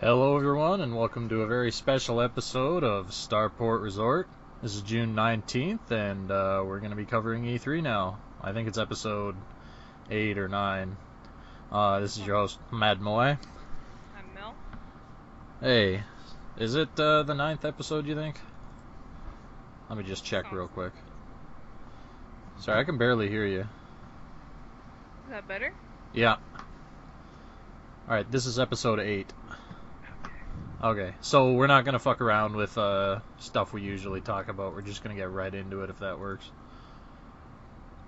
Hello, everyone, and welcome to a very special episode of Starport Resort. This is June 19th, and we're going to be covering E3 now. I think it's episode 8 or 9. This is your host, Mad Moy. I'm Mel. Hey, is it the 9th episode, you think? Let me just check real quick. Sorry, I can barely hear you. Is that better? Yeah. Alright, this is episode 8. Okay, so we're not going to fuck around with stuff we usually talk about. We're just going to get right into it if that works.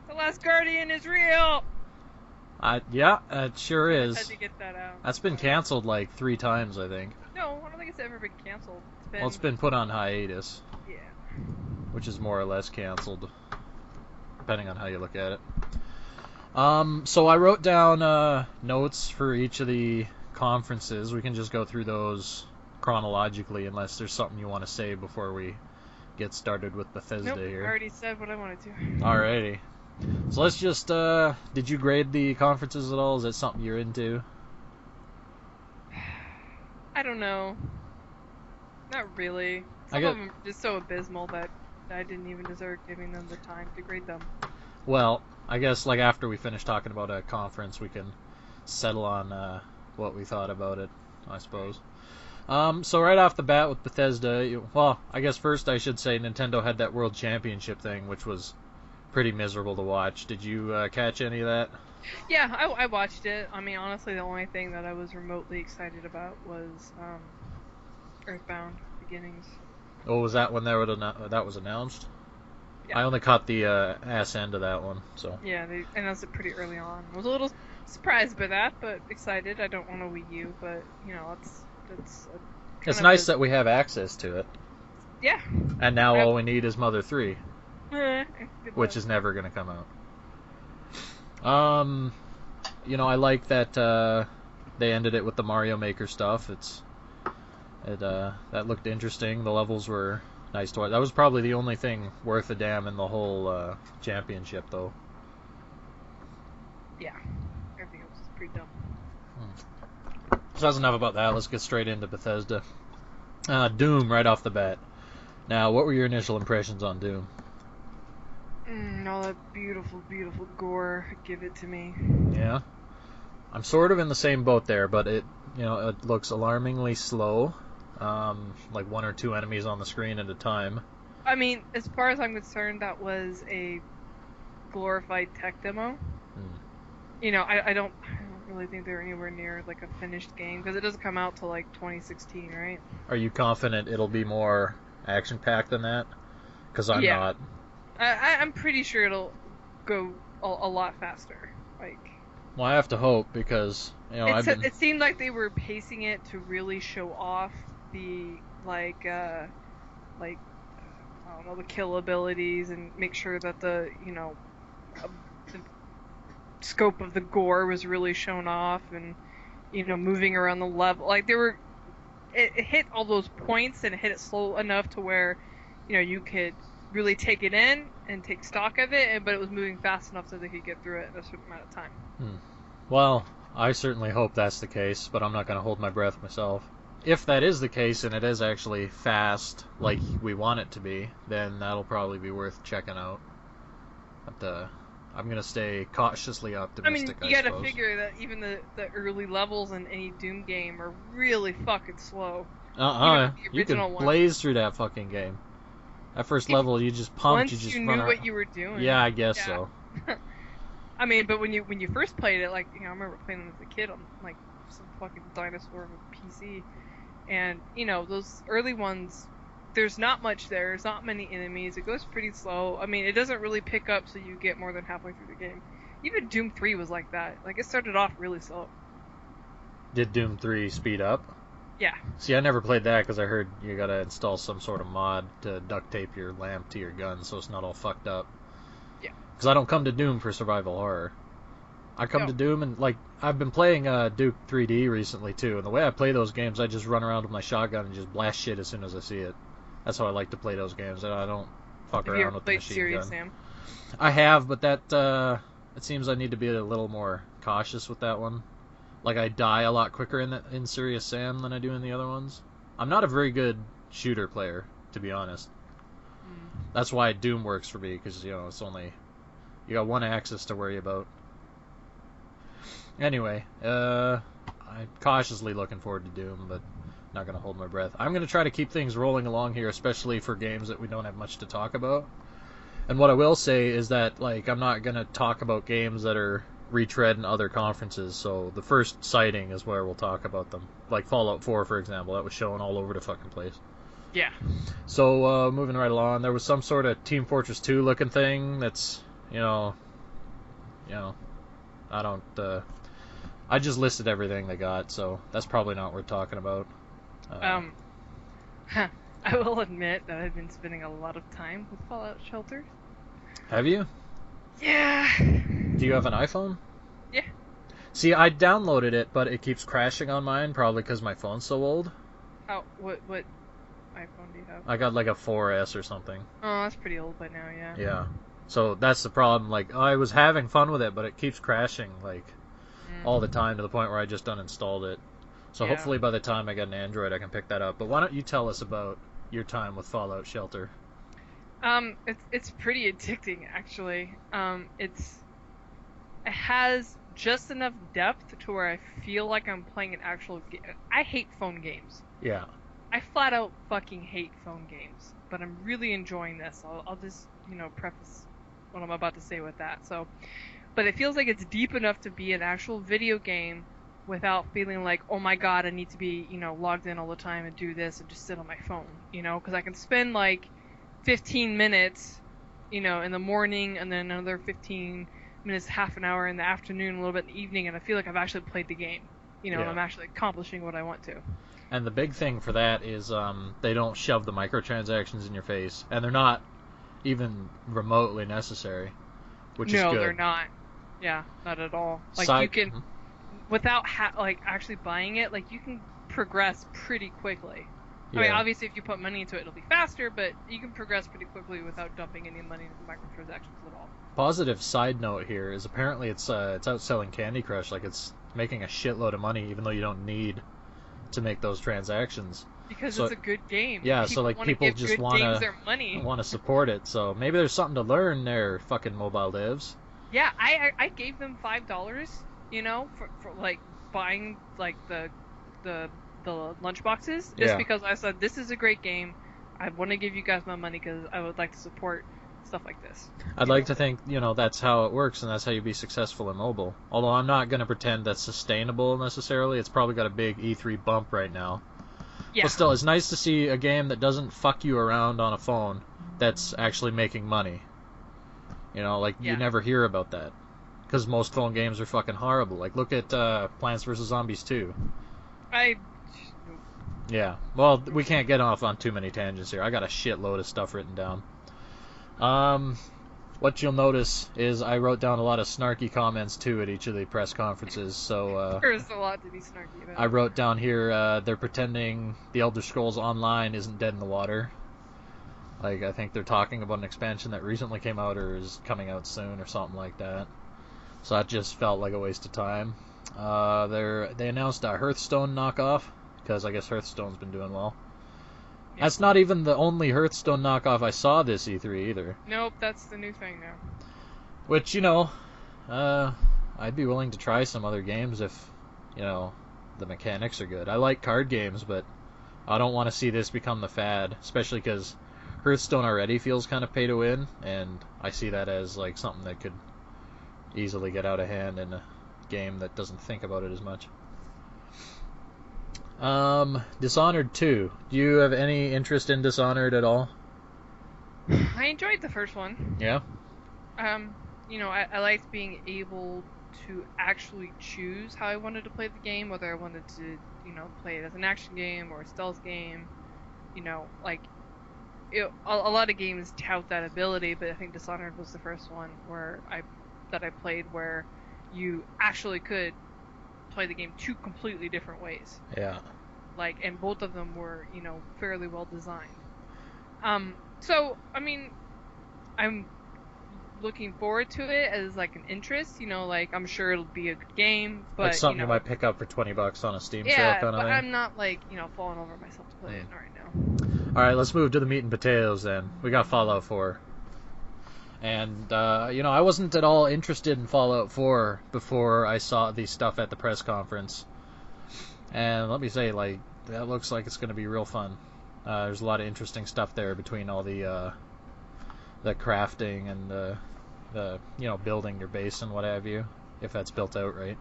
The Last Guardian is real! Yeah, it sure is. I had to get that out. That's been canceled like 3 times, I think. No, I don't think it's ever been canceled. Well, it's been put on hiatus. Yeah. Which is more or less canceled, depending on how you look at it. So I wrote down notes for each of the conferences. We can just go through those chronologically, unless there's something you want to say before we get started with Bethesda here. I already said what I wanted to. Alrighty. So let's just, did you grade the conferences at all? Is that something you're into? I don't know. Not really. Some of them are just so abysmal that I didn't even deserve giving them the time to grade them. Well, I guess like after we finish talking about a conference, we can settle on what we thought about it, I suppose. So right off the bat with Bethesda, well, I guess first I should say Nintendo had that World Championship thing, which was pretty miserable to watch. Did you catch any of that? Yeah, I watched it. I mean, honestly, the only thing that I was remotely excited about was Earthbound Beginnings. Oh, was that when that was announced? Yeah. I only caught the ass end of that one, so. Yeah, they announced it pretty early on. I was a little surprised by that, but excited. I don't want a Wii U, but you know, it's nice that we have access to it. Yeah. And now all we need is Mother 3, which is never going to come out. You know, I like that they ended it with the Mario Maker stuff. That looked interesting. The levels were nice to watch. That was probably the only thing worth a damn in the whole championship, though. Yeah. Everything else is pretty dumb. So that's enough about that. Let's get straight into Bethesda. Doom, right off the bat. Now, what were your initial impressions on Doom? All that beautiful, beautiful gore. Give it to me. Yeah. I'm sort of in the same boat there, but it looks alarmingly slow. Like 1 or 2 enemies on the screen at a time. I mean, as far as I'm concerned, that was a glorified tech demo. You know, I don't really think they're anywhere near like a finished game, because it doesn't come out till like 2016, right? Are you confident it'll be more action-packed than that? Because I'm not. I'm pretty sure it'll go a lot faster. Like. Well, I have to hope, because it seemed like they were pacing it to really show off the I don't know, the kill abilities, and make sure that the scope of the gore was really shown off, and moving around the level, like it hit all those points, and it hit it slow enough to where you could really take it in and take stock of it, but it was moving fast enough so they could get through it in a certain amount of time. Well, I certainly hope that's the case, but I'm not going to hold my breath myself. If that is the case, and it is actually fast like we want it to be, then that'll probably be worth checking out. But I'm going to stay cautiously optimistic, I mean, you suppose. gotta figure that even the early levels in any Doom game are really fucking slow. You can blaze through that fucking game. That first level, you just pumped, you just run knew around. what you were doing. Yeah, I guess so. I mean, but when you first played it, like, I remember playing it as a kid on like some fucking dinosaur of a PC, and those early ones, there's not much there. There's not many enemies. It goes pretty slow. I mean, it doesn't really pick up so you get more than halfway through the game. Even Doom 3 was like that. Like, it started off really slow. Did Doom 3 speed up? Yeah. See, I never played that because I heard you gotta install some sort of mod to duct tape your lamp to your gun so it's not all fucked up. Yeah. Because I don't come to Doom for survival horror. I come to Doom and, like, I've been playing Duke 3D recently too, and the way I play those games, I just run around with my shotgun and just blast shit as soon as I see it. That's how I like to play those games. I don't fuck around with the machine gun. Sam? I have, but that it seems I need to be a little more cautious with that one. Like I die a lot quicker in Serious Sam than I do in the other ones. I'm not a very good shooter player, to be honest. Mm. That's why Doom works for me, because it's only you got one axis to worry about. Anyway, I'm cautiously looking forward to Doom, but not gonna hold my breath. I'm gonna try to keep things rolling along here, especially for games that we don't have much to talk about. And what I will say is that like I'm not gonna talk about games that are retread in other conferences. So the first sighting is where we'll talk about them. Like Fallout 4, for example, that was shown all over the fucking place. Yeah. So moving right along, there was some sort of Team Fortress 2 looking thing. That's I don't. I just listed everything they got, so that's probably not worth talking about. Um, I will admit that I've been spending a lot of time with Fallout Shelter. Have you? Yeah. Do you have an iPhone? Yeah. See, I downloaded it, but it keeps crashing on mine, probably because my phone's so old. What iPhone do you have? I got like a 4S or something. Oh, that's pretty old by now, yeah. Yeah. So that's the problem. Like, I was having fun with it, but it keeps crashing, like, all the time to the point where I just uninstalled it. So hopefully by the time I get an Android, I can pick that up. But why don't you tell us about your time with Fallout Shelter? It's pretty addicting, actually. It has just enough depth to where I feel like I'm playing an actual game. I hate phone games. Yeah. I flat out fucking hate phone games, but I'm really enjoying this. I'll just, preface what I'm about to say with that. So, but it feels like it's deep enough to be an actual video game without feeling like, oh my god, I need to be, logged in all the time and do this and just sit on my phone, because I can spend like 15 minutes, in the morning and then another 15 minutes, half an hour in the afternoon, a little bit in the evening, and I feel like I've actually played the game, and I'm actually accomplishing what I want to. And the big thing for that is they don't shove the microtransactions in your face, and they're not even remotely necessary, which is good. No, they're not. Yeah, not at all. Like you can, without actually buying it, like you can progress pretty quickly. Yeah. I mean, obviously, if you put money into it, it'll be faster, but you can progress pretty quickly without dumping any money into microtransactions at all. Positive side note here is apparently it's outselling Candy Crush. Like it's making a shitload of money, even though you don't need to make those transactions. Because it's a good game. Yeah, so like people just want to support it. So maybe there's something to learn there, fucking mobile devs. Yeah, I gave them $5, for like buying like the lunch boxes, just because I said this is a great game. I want to give you guys my money because I would like to support stuff like this. I'd like to think that's how it works and that's how you be successful in mobile. Although I'm not going to pretend that's sustainable necessarily. It's probably got a big E3 bump right now. Yeah. But still, it's nice to see a game that doesn't fuck you around on a phone that's actually making money. You never hear about that. Because most phone games are fucking horrible. Like, look at Plants vs. Zombies 2. Yeah. Well, we can't get off on too many tangents here. I got a shitload of stuff written down. What you'll notice is I wrote down a lot of snarky comments, too, at each of the press conferences. So there's a lot to be snarky about. I wrote down here, they're pretending The Elder Scrolls Online isn't dead in the water. Like, I think they're talking about an expansion that recently came out or is coming out soon or something like that. So that just felt like a waste of time. They announced a Hearthstone knockoff, because I guess Hearthstone's been doing well. Yeah. That's not even the only Hearthstone knockoff I saw this E3 either. Nope, that's the new thing now. Which, I'd be willing to try some other games if, the mechanics are good. I like card games, but I don't want to see this become the fad, especially because Hearthstone already feels kind of pay to win, and I see that as like something that could easily get out of hand in a game that doesn't think about it as much. Dishonored 2. Do you have any interest in Dishonored at all? I enjoyed the first one. Yeah? I liked being able to actually choose how I wanted to play the game, whether I wanted to, play it as an action game or a stealth game. A lot of games tout that ability, but I think Dishonored was the first one that I played where you actually could play the game two completely different ways. Yeah. And both of them were, fairly well designed. I'm looking forward to it as like an interest. Like I'm sure it'll be a good game, Like but something you might pick up for $20 on a Steam sale yeah, kind of but thing. I'm not like falling over myself to play it right All right, let's move to the meat and potatoes then. We got Fallout 4. And, I wasn't at all interested in Fallout 4 before I saw the stuff at the press conference. And let me say, like, that looks like it's going to be real fun. There's a lot of interesting stuff there between all the crafting and the building your base and what have you, if that's built out right.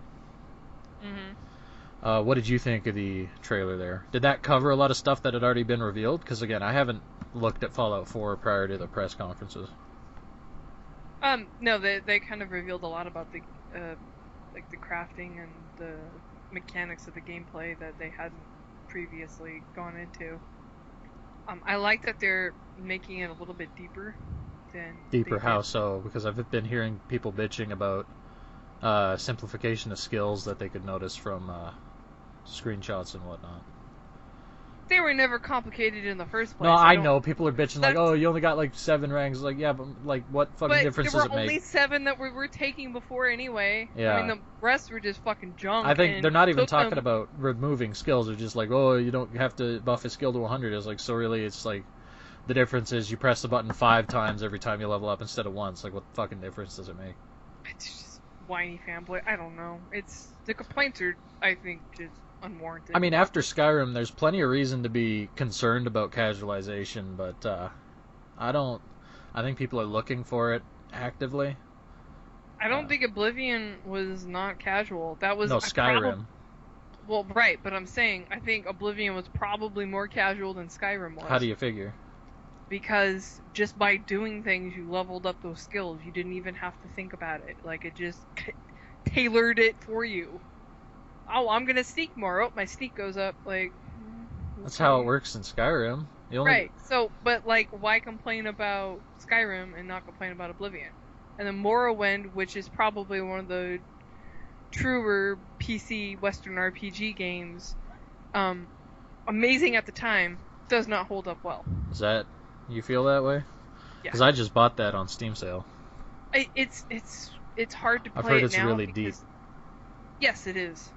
now. What did you think of the trailer there? Did that cover a lot of stuff that had already been revealed? Because again, I haven't looked at Fallout 4 prior to the press conferences. No, they kind of revealed a lot about the like the crafting and the mechanics of the gameplay that they hadn't previously gone into. I like that they're making it a little bit deeper than Deeper, they how did. so? Because I've been hearing people bitching about simplification of skills that they could notice from screenshots and whatnot. They were never complicated in the first No, place. I know people are bitching like, That's, oh, you only got like 7 ranks. Like, yeah, but like, what fucking but difference there does were it only make? 7 that we were taking before anyway. Yeah. I mean, the rest were just fucking junk. I think and they're not even took talking them- about removing skills. They're just like, oh, you don't have to buff a skill to 100. It's like, so really, it's like, the difference is you press the button 5 times every time you level up instead of once. Like, what fucking difference does it make? It's just whiny fanboy. I don't know. The complaints are, I think, just unwarranted. I mean, after Skyrim, there's plenty of reason to be concerned about casualization, but I think people are looking for it actively. I don't think Oblivion was not casual. That was No, Skyrim. Well, right, but I'm saying I think Oblivion was probably more casual than Skyrim was. How do you figure? Because just by doing things, you leveled up those skills. You didn't even have to think about it. Like, it just tailored it for you. Oh, I'm gonna sneak more. Oh, my sneak goes up. Like, That's how it works in Skyrim. Right. So, but like, why complain about Skyrim and not complain about Oblivion? And then Morrowind, which is probably one of the truer PC Western RPG games, amazing at the time, does not hold up well. Is that, you feel that way? Yeah. Because I just bought that on Steam sale. It's hard to play I've heard it it's now really because- deep. Yes, it is.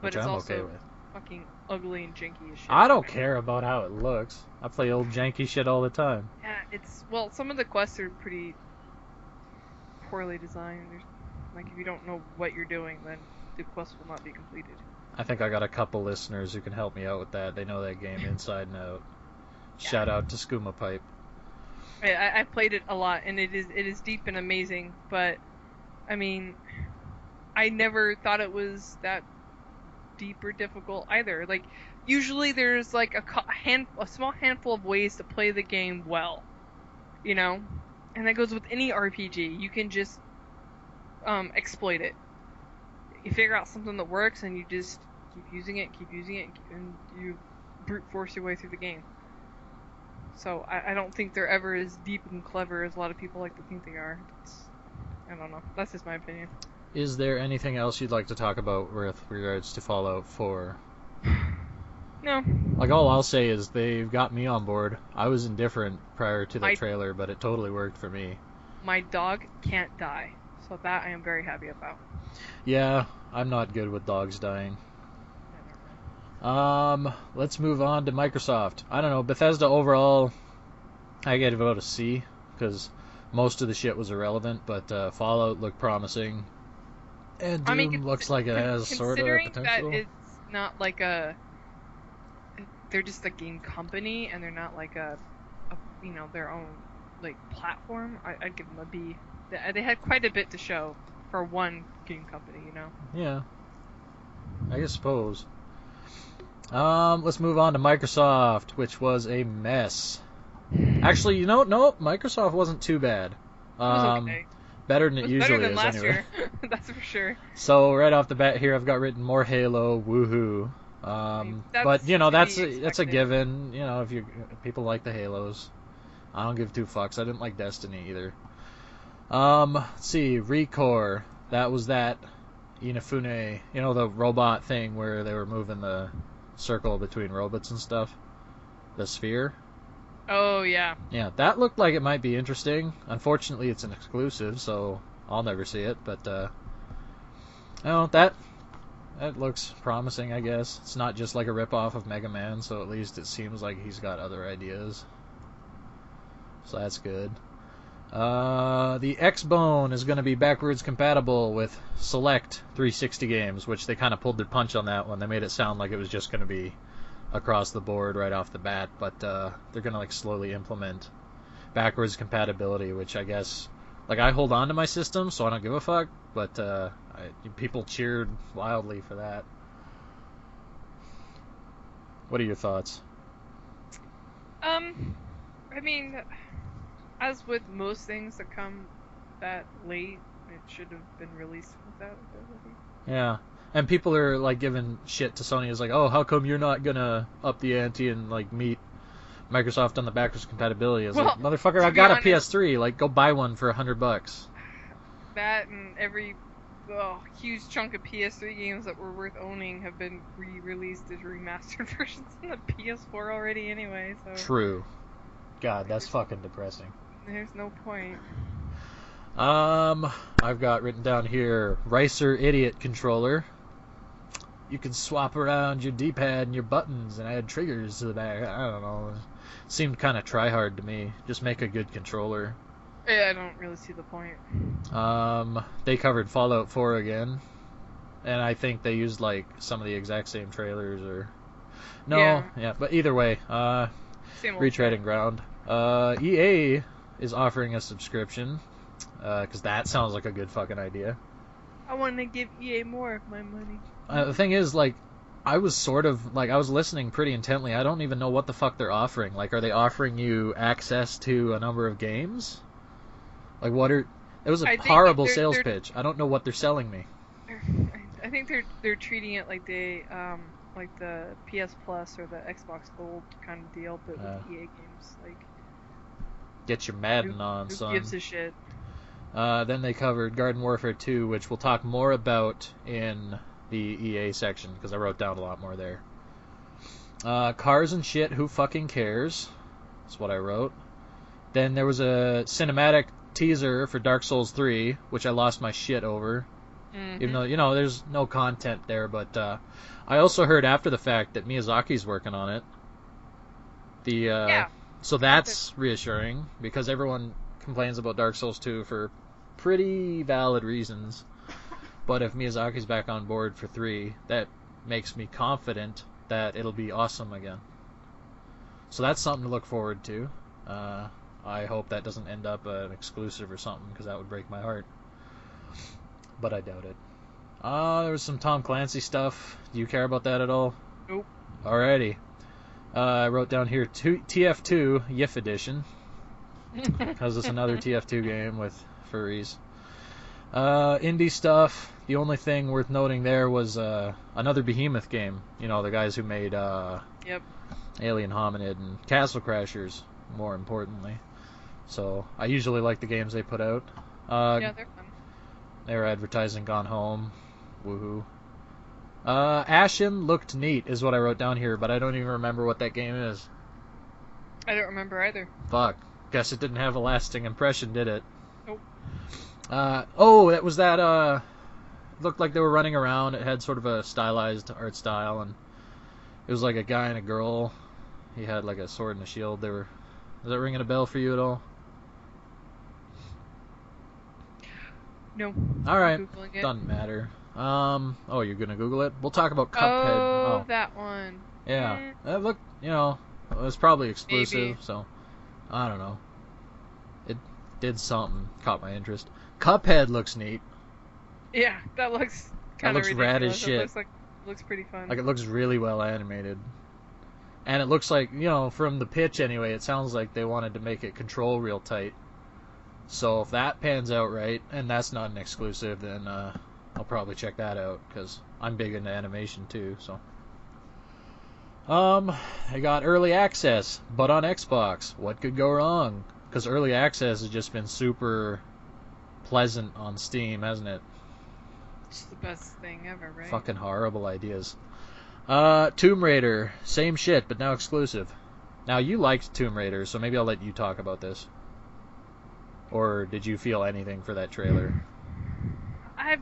But Which it's I'm also okay with. fucking ugly and janky as shit. I don't care about how it looks. I play old janky shit all the time. Yeah, well, some of the quests are pretty poorly designed. Like, if you don't know what you're doing, then the quest will not be completed. I think I got a couple listeners who can help me out with that. They know that game inside and out. Shout out to Skooma Pipe. I played it a lot, and it is deep and amazing. But I mean, I never thought it was that deep or difficult either. Like, usually there's like a small handful of ways to play the game well, and that goes with any RPG. You can just exploit it. You figure out something that works, and you just keep using it, and you brute force your way through the game. So I don't think they're ever as deep and clever as a lot of people like to think they are. I don't know. That's just my opinion. Is there anything else you'd like to talk about with regards to Fallout 4? No. Like, all I'll say is they've got me on board. I was indifferent prior to the I- trailer, but it totally worked for me. My dog can't die, so that I am very happy about. Yeah, I'm not good with dogs dying. Let's move on to Microsoft. I don't know, Bethesda overall, I gave it about a C, because most of the shit was irrelevant, but Fallout looked promising. And Doom looks like it has sort of potential. Considering that it's not like they're just a game company, and they're not like a their own like platform, I'd give them a B. They had quite a bit to show for one game company, Yeah, I suppose. Let's move on to Microsoft, which was a mess. Actually, no, Microsoft wasn't too bad. It was okay. Better than it usually better than is, last anyway. year. That's for sure. So right off the bat here, I've got written more Halo, woohoo. But that's a given. If people like the Halos, I don't give two fucks. I didn't like Destiny either. Let's see, Recore. That was that Inafune, the robot thing where they were moving the circle between robots and stuff. The sphere. Oh yeah. Yeah, that looked like it might be interesting. Unfortunately, it's an exclusive, so I'll never see it. But oh, that looks promising. I guess it's not just like a ripoff of Mega Man, so at least it seems like he's got other ideas. So that's good. The X-Bone is going to be backwards compatible with select 360 games, which they kind of pulled their punch on that one. They made it sound like it was just going to be across the board right off the bat, but they're going to like slowly implement backwards compatibility, which I guess, like, I hold on to my system, so I don't give a fuck, but people cheered wildly for that. What are your thoughts? I mean, as with most things that come that late, it should have been released with that ability. Yeah. And people are like giving shit to Sony is like, oh, how come you're not gonna up the ante and like meet Microsoft on the backwards compatibility? It's like, motherfucker, I got a PS3. Like, go buy one for $100. That and every huge chunk of PS3 games that were worth owning have been re-released as remastered versions on the PS4 already anyway. So True. God, that's fucking depressing. There's no point. I've got written down here, Ricer Idiot controller. You can swap around your D-pad and your buttons and add triggers to the back. I don't know. It seemed kind of try-hard to me. Just make a good controller. Yeah, I don't really see the point. They covered Fallout 4 again. And I think they used, like, some of the exact same trailers or... No, yeah, but either way, retreading ground. EA is offering a subscription, because that sounds like a good fucking idea. I want to give EA more of my money. The thing is, like, I was listening pretty intently. I don't even know what the fuck they're offering. Like, are they offering you access to a number of games? Like, it was a horrible sales pitch. I don't know what they're selling me. I think they're treating it like like the PS Plus or the Xbox Gold kind of deal, but with EA games. Like, get your Madden on, son. Who gives a shit? Then they covered Garden Warfare 2, which we'll talk more about in the EA section, because I wrote down a lot more there. Cars and shit, who fucking cares? That's what I wrote. Then there was a cinematic teaser for Dark Souls 3, which I lost my shit over. Mm-hmm. Even though, there's no content there, but I also heard after the fact that Miyazaki's working on it. So that's reassuring, because everyone complains about Dark Souls 2 for pretty valid reasons. But if Miyazaki's back on board for 3, that makes me confident that it'll be awesome again. So that's something to look forward to. I hope that doesn't end up an exclusive or something, because that would break my heart. But I doubt it. There was some Tom Clancy stuff. Do you care about that at all? Nope. Alrighty. I wrote down here TF2 YIF edition, because it's another TF2 game with furries. Indie stuff. The only thing worth noting there was another Behemoth game. The guys who made Alien Hominid and Castle Crashers, more importantly. So I usually like the games they put out. Yeah, they're fun. They were advertising Gone Home. Woohoo. Ashen looked neat, is what I wrote down here, but I don't even remember what that game is. I don't remember either. Fuck. Guess it didn't have a lasting impression, did it? Nope. It was that, looked like they were running around. It had sort of a stylized art style, and it was like a guy and a girl. He had like a sword and a shield. Is that ringing a bell for you at all? No. Alright. Doesn't matter. You're gonna Google it? We'll talk about Cuphead. Oh, that one. Yeah. That looked, it was probably exclusive, Maybe. So I don't know. It did something, caught my interest. Cuphead looks neat. Yeah, that looks kind of ridiculous. Rad as shit. It looks pretty fun. Like, it looks really well animated. And it looks like, from the pitch anyway, it sounds like they wanted to make it control real tight. So if that pans out right, and that's not an exclusive, then I'll probably check that out, because I'm big into animation too, so. I got early access, but on Xbox. What could go wrong? Because early access has just been super pleasant on Steam, hasn't it? It's the best thing ever, right? Fucking horrible ideas. Tomb Raider, same shit, but now exclusive. Now, you liked Tomb Raider, so maybe I'll let you talk about this. Or did you feel anything for that trailer? I've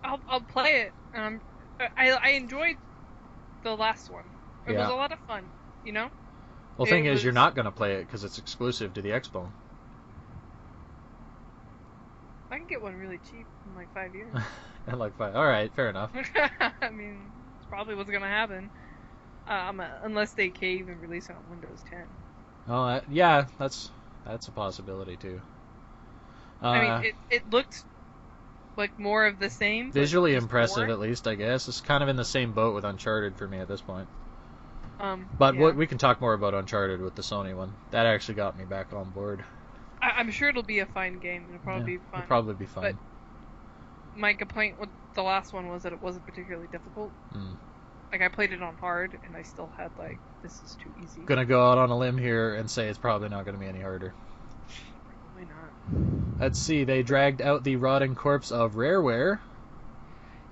I'll play it. I enjoyed the last one. It was Yeah. a lot of fun, you know? Well, It thing is, you're was not going to play it because it's exclusive to the Xbox. I can get one really cheap in like 5 years. And like, all right, fair enough. I mean, it's probably what's gonna happen. Unless they cave and release it on Windows 10. Oh, yeah, that's a possibility too. I mean, Uh, it looked like more of the same, but Visually just impressive, more. at least, I guess. It's kind of in the same boat with Uncharted for me at this point. But Yeah. we can talk more about Uncharted with the Sony one. That actually got me back on board. I'm sure it'll be a fine game. It'll Yeah, probably be fun. it'll probably be fun. But my complaint with the last one was that it wasn't particularly difficult. Mm. Like I played it on hard, and I still had like, this is too easy. Gonna go out on a limb here and say it's probably not gonna be any harder. Probably not. Let's see, they dragged out the rotting corpse of Rareware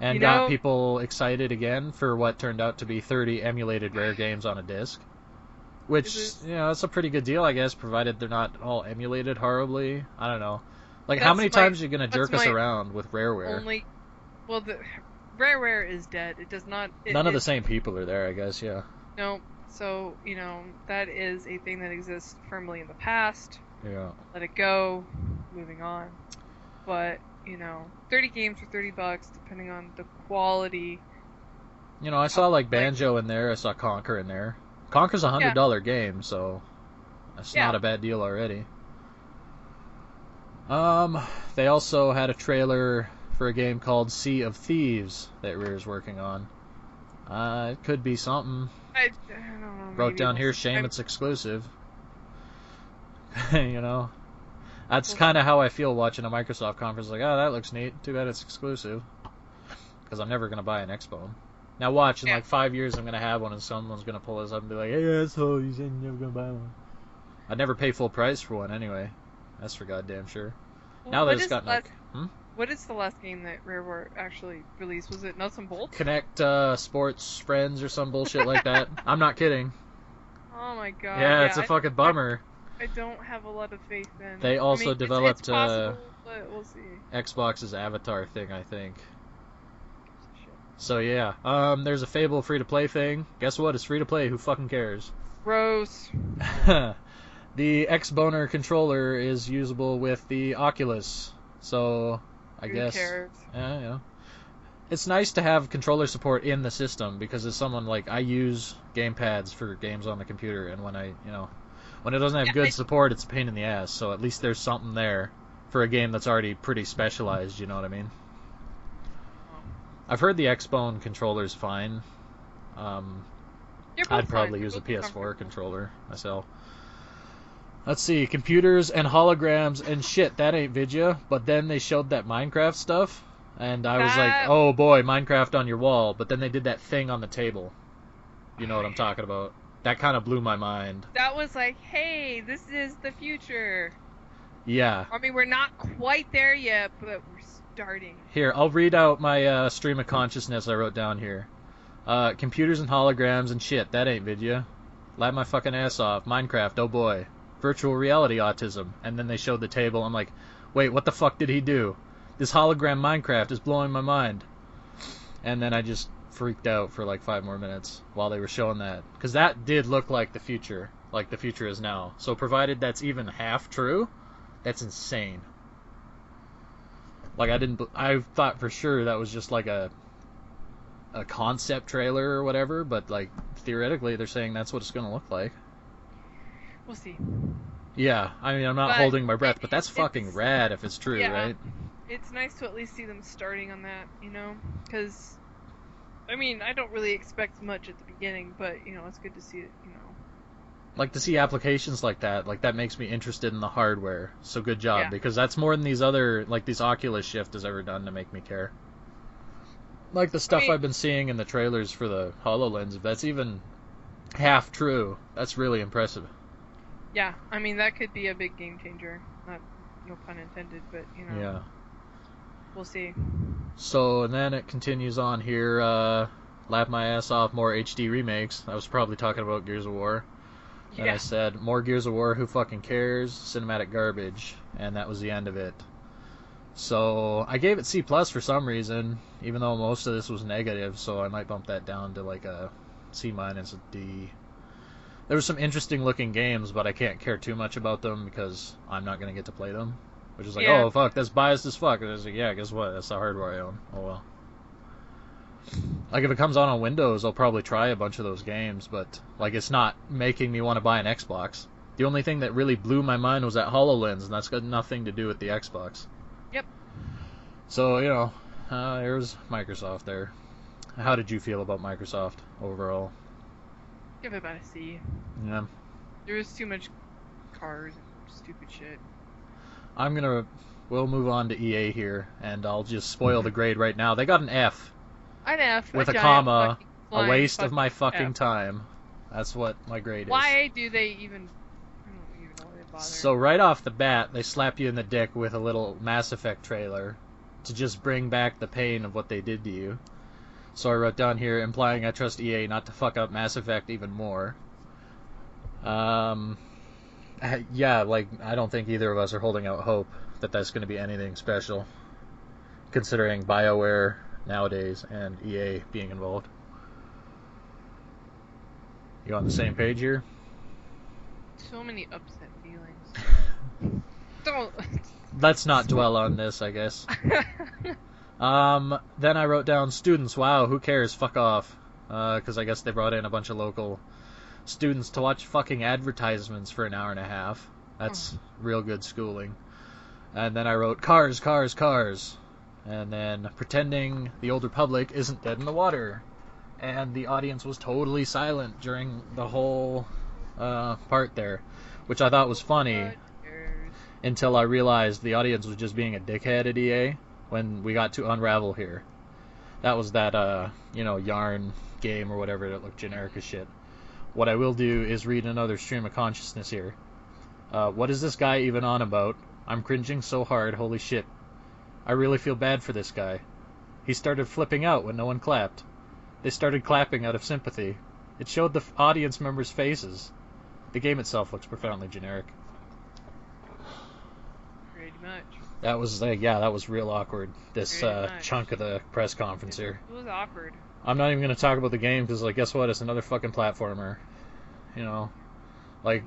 and You got know- people excited again for what turned out to be 30 emulated Rare games on a disc. Which, Is it- that's a pretty good deal, I guess, provided they're not all emulated horribly. I don't know. Like, how That's many my- times are you gonna jerk that's us my around with Rareware? Only, well, the Rareware is dead. It does not. None of the same people are there, I guess, yeah. No. So that is a thing that exists firmly in the past. Yeah. Let it go. Moving on. But 30 games for $30, depending on the quality. I saw, like, Banjo in there. I saw Conker in there. Conker's a $100 game, so that's Yeah. not a bad deal already. They also had a trailer for a game called Sea of Thieves that Rare's working on. It could be something. I don't know. Wrote maybe down we'll here, see. shame it's exclusive. That's Well- kind of how I feel watching a Microsoft conference. Like, oh, that looks neat. Too bad it's exclusive. Because I'm never going to buy an Xbox. Now watch, in Yeah. like 5 years I'm going to have one and someone's going to pull us up and be like, hey, asshole, you said you're never going to buy one. I'd never pay full price for one anyway. That's for goddamn sure. Well, Now what that it's is got the last- like... What is the last game that Rareware actually released? Was it Nuts and Bolts? Connect Sports Friends or some bullshit like that. I'm not kidding. Oh my god. Yeah, it's a fucking bummer. I don't have a lot of faith in. They also it's developed, possible, but we'll see. Xbox's Avatar thing, I think. Shit. So yeah, there's a Fable free-to-play thing. Guess what? It's free-to-play. Who fucking cares? Gross. The Xboner controller is usable with the Oculus, so I Who guess. cares? Yeah. It's nice to have controller support in the system because as someone like I use gamepads for games on the computer, and when when it doesn't have good support, it's a pain in the ass. So at least there's something there for a game that's already pretty specialized. You know what I mean? I've heard the Xbone controller's fine. You're both I'd probably fine. use a You're both PS4 comfortable. controller myself. Let's see, computers and holograms and shit, that ain't Vidya. But then they showed that Minecraft stuff, and I was like, That- oh boy, Minecraft on your wall. But then they did that thing on the table. You know what I'm talking about. That kind of blew my mind. That was like, hey, this is the future. Yeah. I mean, we're not quite there yet, but we're starting. Here, I'll read out my stream of consciousness I wrote down here. Computers and holograms and shit, that ain't Vidya. Laugh my fucking ass off. Minecraft, oh boy. Virtual reality autism. And then they showed the table. I'm like, wait, what the fuck did he do? This hologram Minecraft is blowing my mind. And then I just freaked out for like 5 more minutes while they were showing that. Because that did look like the future is now. So provided that's even half true, that's insane. Like I thought for sure that was just like a concept trailer or whatever, but like theoretically they're saying that's what it's going to look like. We'll see. Yeah, I mean I'm not But holding my breath, but that's it's- fucking rad if it's true, yeah. right? It's nice to at least see them starting on that, because, I mean, I don't really expect much at the beginning, but, it's good to see it, Like to see applications like that makes me interested in the hardware. So good job, Yeah. because that's more than these Oculus Shift has ever done to make me care. Like the stuff I mean- I've been seeing in the trailers for the HoloLens, if that's even half true, that's really impressive. Yeah, I mean, that could be a big game changer. No pun intended, but, Yeah. we'll see. So, and then it continues on here. laughed my ass off, more HD remakes. I was probably talking about Gears of War. And I Yeah. said, more Gears of War, who fucking cares? Cinematic garbage. And that was the end of it. So I gave it C plus for some reason, even though most of this was negative, so I might bump that down to like a C minus, a D. There were some interesting looking games, but I can't care too much about them because I'm not going to get to play them. Which is like, Yeah. oh fuck, that's biased as fuck. And I was like, yeah, guess what? That's the hardware I own. Oh well. Like if it comes out on Windows, I'll probably try a bunch of those games, but like it's not making me want to buy an Xbox. The only thing that really blew my mind was that HoloLens, and that's got nothing to do with the Xbox. Yep. So there's Microsoft there. How did you feel about Microsoft overall? Give it about a C. Yeah, There was too much cars and stupid shit. we'll move on to EA here, and I'll just spoil the grade right now. They got an F An F. with a giant comma, fucking a flying waste of my fucking F. time. That's what my grade is. Why do they even? I don't even know why they bother. So right off the bat, they slap you in the dick with a little Mass Effect trailer to just bring back the pain of what they did to you. So I wrote down here, implying I trust EA not to fuck up Mass Effect even more. Yeah, like, I don't think either of us are holding out hope that that's going to be anything special, considering BioWare nowadays and EA being involved. You on the same page here? So many upset feelings. Don't. Let's not dwell on this, I guess. Then I wrote down students. Wow, who cares? Fuck off. Because I guess they brought in a bunch of local students to watch fucking advertisements for an hour and a half. That's real good schooling. And then I wrote cars, cars, cars. And then pretending the Old Republic isn't dead in the water. And the audience was totally silent during the whole part there, which I thought was funny until I realized the audience was just being a dickhead at EA when we got to Unravel here. That was that, yarn game or whatever that looked generic as shit. What I will do is read another stream of consciousness here. What is this guy even on about? I'm cringing so hard, holy shit. I really feel bad for this guy. He started flipping out when no one clapped. They started clapping out of sympathy. It showed the audience members' faces. The game itself looks profoundly generic. Pretty much. That was real awkward. This chunk of the press conference here. It was awkward. I'm not even going to talk about the game because, like, guess what? It's another fucking platformer. Like,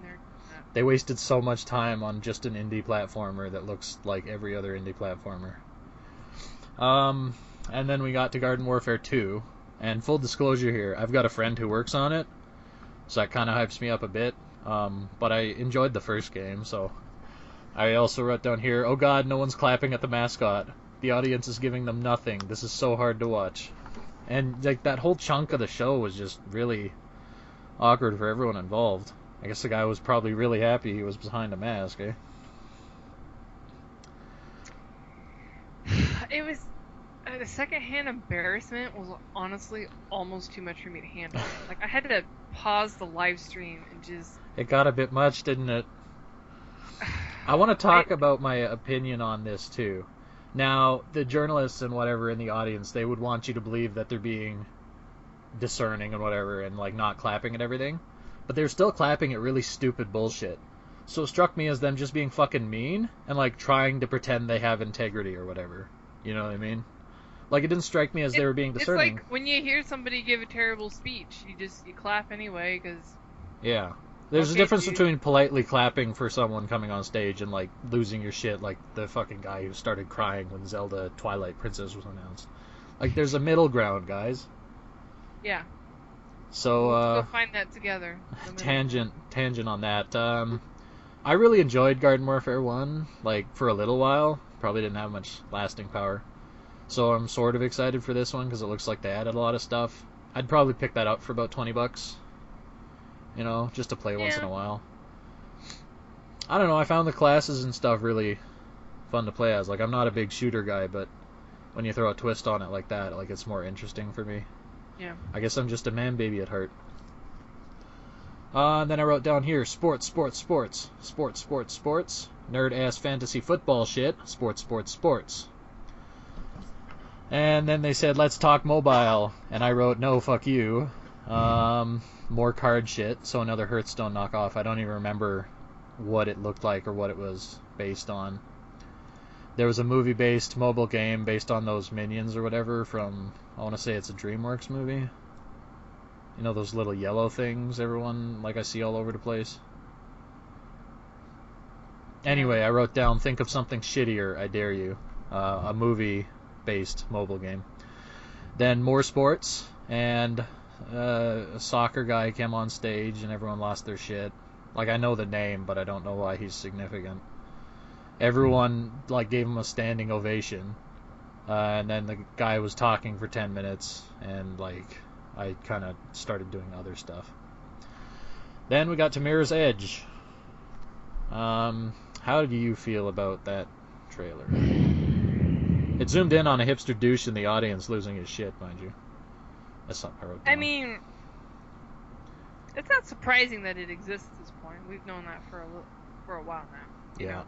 they wasted so much time on just an indie platformer that looks like every other indie platformer. And then we got to Garden Warfare 2. And full disclosure here, I've got a friend who works on it, so that kind of hypes me up a bit. But I enjoyed the first game, so I also wrote down here, oh god, no one's clapping at the mascot. The audience is giving them nothing. This is so hard to watch. And like that whole chunk of the show was just really awkward for everyone involved. I guess the guy was probably really happy he was behind a mask, eh? It was the secondhand embarrassment was honestly almost too much for me to handle. Like I had to pause the live stream and just. It got a bit much, didn't it? I want to talk about my opinion on this too. Now, the journalists and whatever in the audience, they would want you to believe that they're being discerning and whatever and like not clapping at everything, but they're still clapping at really stupid bullshit. So it struck me as them just being fucking mean and like trying to pretend they have integrity or whatever. You know what I mean? Like it didn't strike me as they were being discerning. It's like when you hear somebody give a terrible speech, you clap anyway because. Yeah. There's a difference between politely clapping for someone coming on stage and like losing your shit, like the fucking guy who started crying when Zelda Twilight Princess was announced. Like there's a middle ground, guys. Yeah. So we'll find that together. tangent on that. I really enjoyed Garden Warfare 1, like for a little while. Probably didn't have much lasting power. So I'm sort of excited for this one because it looks like they added a lot of stuff. I'd probably pick that up for about $20. Just to play once in a while. I don't know, I found the classes and stuff really fun to play as. Like, I'm not a big shooter guy, but when you throw a twist on it like that, like, it's more interesting for me. Yeah. I guess I'm just a man-baby at heart. And then I wrote down here, sports, sports, sports. Sports, sports, sports. Nerd-ass fantasy football shit. Sports, sports, sports. And then they said, let's talk mobile. And I wrote, no, fuck you. More card shit. So another Hearthstone knockoff. I don't even remember what it looked like or what it was based on. There was a movie-based mobile game based on those Minions or whatever from, I want to say it's a DreamWorks movie. You know those little yellow things everyone, like I see all over the place? Anyway, I wrote down, think of something shittier, I dare you. A movie-based mobile game. Then more sports, and a soccer guy came on stage and everyone lost their shit. Like, I know the name, but I don't know why he's significant. Everyone, like, gave him a standing ovation. And then the guy was talking for 10 minutes, and, like, I kind of started doing other stuff. Then we got to Mirror's Edge. How do you feel about that trailer? It zoomed in on a hipster douche in the audience losing his shit, mind you. That's not part of it. I mean, it's not surprising that it exists at this point. We've known that for a while now. You know?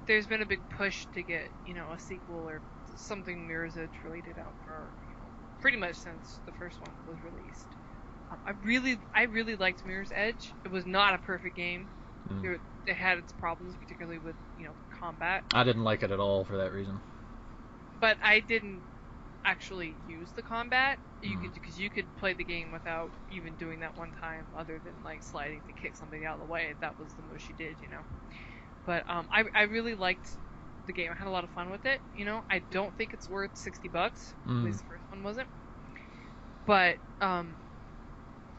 There's been a big push to get, you know, a sequel or something Mirror's Edge related out for, you know, pretty much since the first one was released. I really liked Mirror's Edge. It was not a perfect game. It had its problems, particularly with, you know, combat. I didn't like it at all for that reason. But I didn't actually use the combat. Because you could play the game without even doing that one time, other than like sliding to kick something out of the way. That was the most you did, you know. But I really liked the game. I had a lot of fun with it. You know, I don't think it's worth $60. At least the first one wasn't. But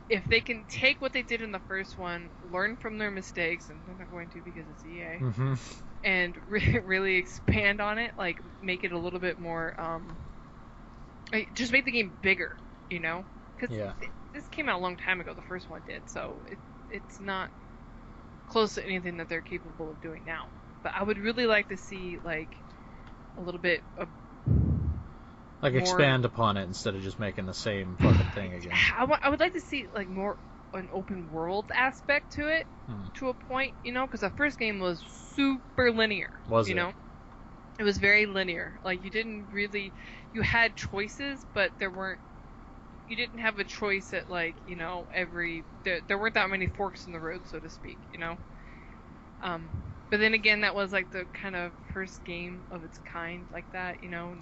if they can take what they did in the first one, learn from their mistakes, and they're not going to because it's EA, and really expand on it, like make it a little bit more, just make the game bigger, you know? Because this came out a long time ago. The first one did, so it's not close to anything that they're capable of doing now. But I would really like to see like a little bit of like more, expand upon it instead of just making the same fucking thing again. I would like to see like more an open world aspect to it, to a point, you know, because the first game was super linear. You know, it was very linear. Like you had choices, but you didn't have a choice at like, you know, there weren't that many forks in the road, so to speak, you know. But then again, that was like the kind of first game of its kind like that, you know.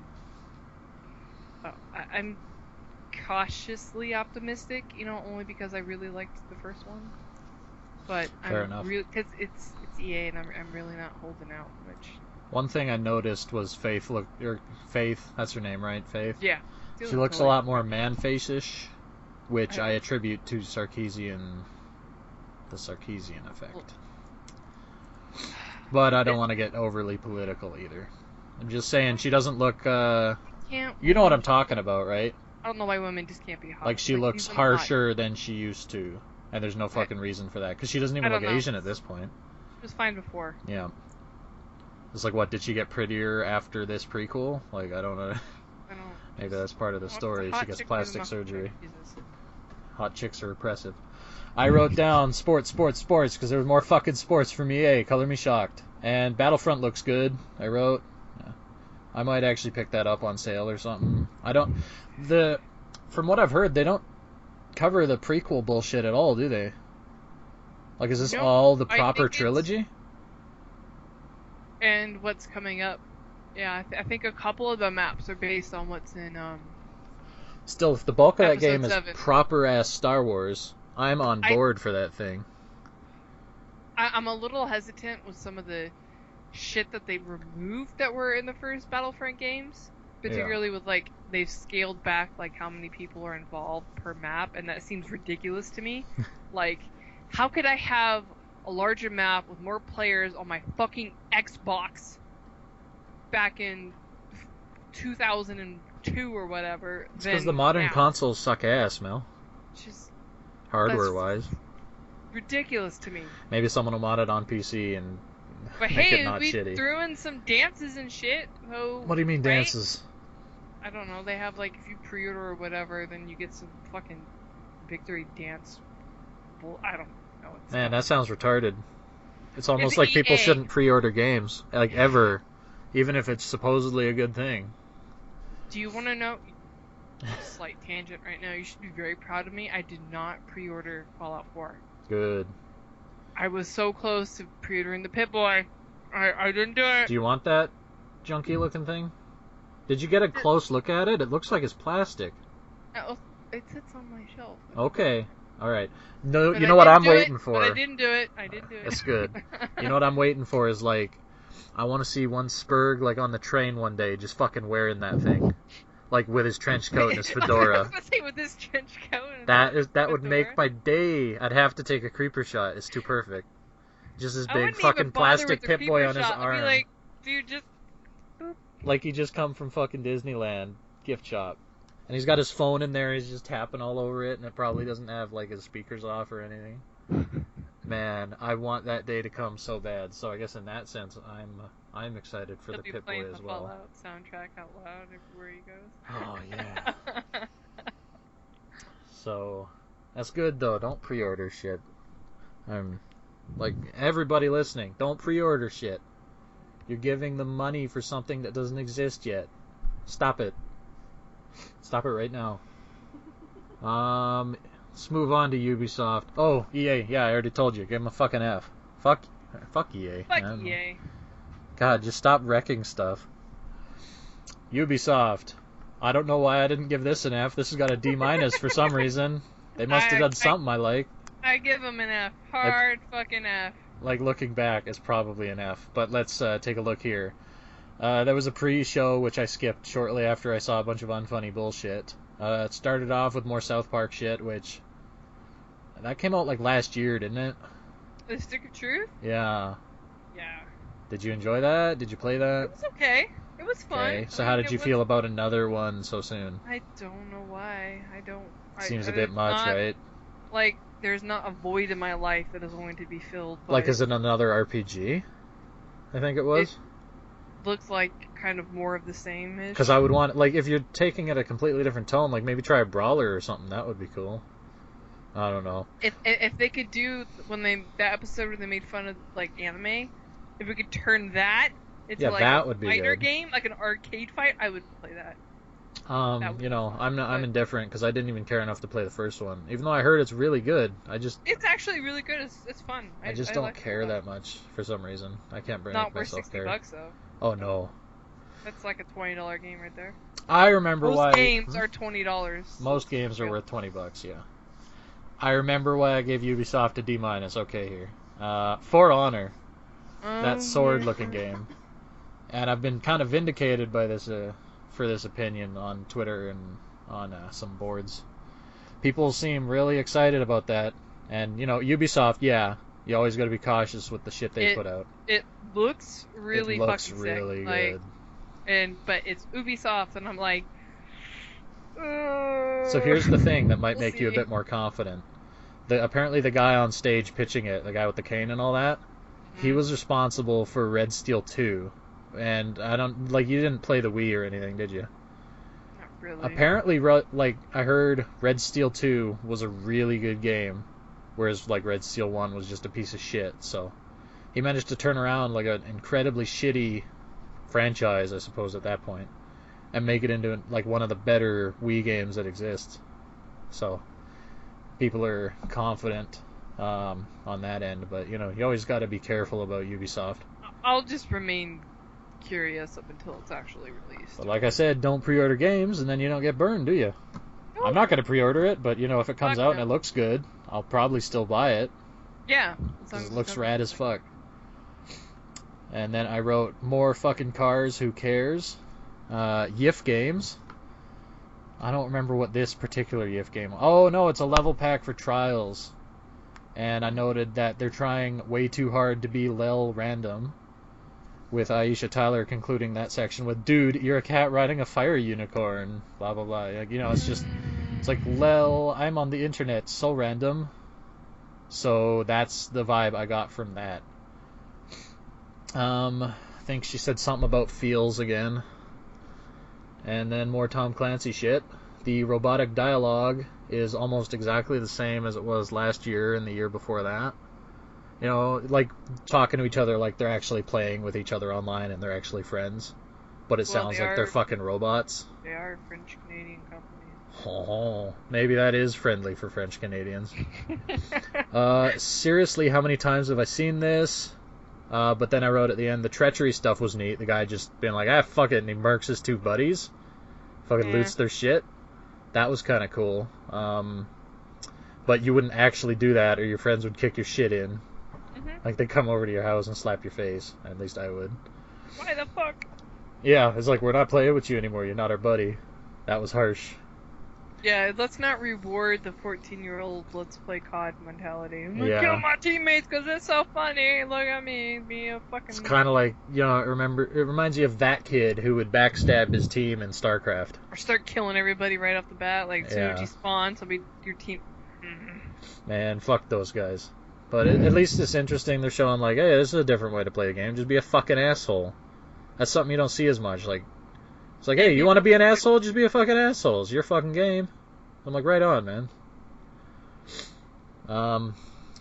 I'm cautiously optimistic, you know, only because I really liked the first one. But fair enough. Because it's EA, and I'm really not holding out much. One thing I noticed was Faith. Faith, that's her name, right? Faith. Yeah. She looks a lot more man-face-ish, which I attribute to the Sarkeesian effect. But I don't want to get overly political either. I'm just saying she doesn't look. You know what I'm talking about, right? I don't know why women just can't be hot. Like she looks harsher than she used to, and there's no fucking reason for that because she doesn't even look Asian at this point. She was fine before. Yeah. It's like, what, did she get prettier after this prequel? Like, I don't know. Maybe that's part of the story. She gets plastic surgery. Hot chicks are oppressive. I wrote down sports, because there was more fucking sports from EA. Color me shocked. And Battlefront looks good, I wrote. Yeah. I might actually pick that up on sale or something. From what I've heard, they don't cover the prequel bullshit at all, do they? Like, is this all the proper trilogy? And what's coming up. Yeah, I think a couple of the maps are based on what's in, Still, if the bulk of that game is 7. proper-ass Star Wars, I'm on board for that thing. I'm a little hesitant with some of the shit that they removed that were in the first Battlefront games. Particularly with, like, they've scaled back, like, how many people are involved per map, and that seems ridiculous to me. Like, how could I have a larger map with more players on my fucking Xbox back in 2002 or whatever? It's because the modern consoles suck ass, Mel. Just hardware-wise. Ridiculous to me. Maybe someone will mod it on PC and but make hey, it not we shitty. threw in some dances and shit. So, what do you mean dances? I don't know. They have, like, if you pre-order or whatever, then you get some fucking victory dance. I don't know. Man, that sounds retarded. It's almost like people shouldn't pre-order games, like, ever. even if it's supposedly a good thing. Do you want to know? Slight tangent right now. You should be very proud of me. I did not pre-order Fallout 4. Good. I was so close to pre-ordering the Pip-Boy. I didn't do it. Do you want that junky looking thing? Did you get a close look at it? It looks like it's plastic. It sits on my shelf. Okay. All right. No, But you I know what didn't I'm do waiting it, for? But I didn't do it. I didn't do it. That's good. You know what I'm waiting for is, like, I want to see one Spurg, like, on the train one day just fucking wearing that thing. Like, with his trench coat and his I was fedora. gonna say with this trench coat. And That would fedora. make my day. I'd have to take a creeper shot. It's too perfect. Just this I big wouldn't fucking even bother plastic with the Pip-Boy creeper on his shot. I'd arm. be like, dude, just. Like he just come from fucking Disneyland gift shop. And he's got his phone in there, he's just tapping all over it, and it probably doesn't have, like, his speakers off or anything. Man, I want that day to come so bad. So I guess in that sense, I'm excited for the Pip-Boy as well. Fallout soundtrack out loud everywhere he goes. Oh, yeah. So, that's good, though. Don't pre-order shit. Like, everybody listening, don't pre-order shit. You're giving them money for something that doesn't exist yet. Stop it. Stop it right now. Let's move on to Ubisoft. Oh, EA. Yeah, I already told you. Give them a fucking F. Fuck EA. Fuck EA. God, just stop wrecking stuff. Ubisoft. I don't know why I didn't give this an F. This has got a D- for some reason. They must have done something I like. I give them an F. Hard fucking F. Like, looking back, it's probably an F. But let's take a look here. There was a pre-show, which I skipped shortly after I saw a bunch of unfunny bullshit. It started off with more South Park shit, which... That came out, like, last year, didn't it? The Stick of Truth? Yeah. Yeah. Did you enjoy that? Did you play that? It was okay. It was fun. Okay. So how did you feel about another one so soon? I don't know why. Seems a bit much, right? Like, there's not a void in my life that is going to be filled by... Like, is it another RPG? I think it was. Looks like kind of more of the same-ish. Because I would want, like, if you're taking it a completely different tone, like, maybe try a brawler or something. That would be cool. I don't know. If they could do, that episode where they made fun of, like, anime, if we could turn that into, like, that a would be fighter good. game, like an arcade fight, I would play that. You know, I'm indifferent because I didn't even care enough to play the first one. Even though I heard it's really good, it's actually really good. It's fun. I just don't care that much for some reason. I can't bring not myself worth care. $60 though. Oh no. That's like a $20 game right there. I remember why most games are $20. Most games are worth $20. Yeah. I remember why I gave Ubisoft a D-. Okay, here. For Honor, that sword-looking game, and I've been kind of vindicated by this for this opinion on Twitter and on some boards. People seem really excited about that, and you know, Ubisoft, yeah, you always got to be cautious with the shit they put out. It looks really it looks fucking really sick. good. But it's Ubisoft, and I'm like. So here's the thing that might make you a bit more confident. Apparently the guy on stage pitching it, the guy with the cane and all that, he was responsible for Red Steel 2. And I don't, like, you didn't play the Wii or anything, did you? Not really. Apparently, like, I heard Red Steel 2 was a really good game, whereas, like, Red Steel 1 was just a piece of shit, so he managed to turn around, like, an incredibly shitty franchise, I suppose, at that point, and make it into, like, one of the better Wii games that exists. So people are confident on that end, but, you know, you always got to be careful about Ubisoft. I'll just remain curious up until it's actually released. But like I said, don't pre-order games, and then you don't get burned, do you? No. I'm not going to pre-order it, but, you know, if it comes out and it looks good, I'll probably still buy it. Yeah. Because it looks rad as fuck. And then I wrote, more fucking cars, who cares? YIF games. I don't remember what this particular YIF game... Oh, no, it's a level pack for Trials. And I noted that they're trying way too hard to be lel random, with Aisha Tyler concluding that section with, dude, you're a cat riding a fire unicorn, blah, blah, blah. Like, you know, it's like, lel, I'm on the internet, so random. So that's the vibe I got from that. I think she said something about feels again. And then more Tom Clancy shit. The robotic dialogue is almost exactly the same as it was last year and the year before that. You know, like talking to each other like they're actually playing with each other online and they're actually friends, but it Well, sounds like they're fucking robots. They are French Canadian companies. Oh, maybe that is friendly for French Canadians. Seriously, how many times have I seen this? But then I wrote at the end, the treachery stuff was neat. The guy just being like, ah, fuck it, and he murks his two buddies. Fucking loots their shit. That was kind of cool. But you wouldn't actually do that, or your friends would kick your shit in. Like, they'd come over to your house and slap your face. At least I would. Why the fuck? Yeah, it's like, we're not playing with you anymore. You're not our buddy. That was harsh. Yeah, let's not reward the 14-year-old let's play COD mentality. I'm gonna Yeah. kill my teammates because it's so funny. Look at me, be a fucking... It's kind of like, you know, it reminds you of that kid who would backstab his team in StarCraft. Or start killing everybody right off the bat. Like, as soon as Yeah. you spawn, so be your team... Man, fuck those guys. But at least it's interesting. They're showing, like, hey, this is a different way to play the game. Just be a fucking asshole. That's something you don't see as much. Like, it's like, hey, you want to be an asshole? Just be a fucking asshole. It's your fucking game. I'm like, right on, man.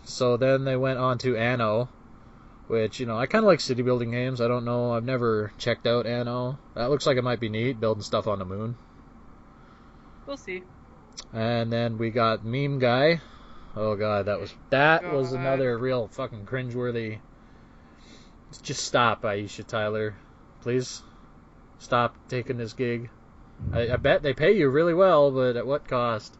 So then they went on to Anno, which, you know, I kind of like city building games. I don't know. I've never checked out Anno. That looks like it might be neat, building stuff on the moon. We'll see. And then we got Meme Guy. Oh god, that was another real fucking cringeworthy. Just stop, Aisha Tyler, please. Stop taking this gig. I bet they pay you really well, but at what cost?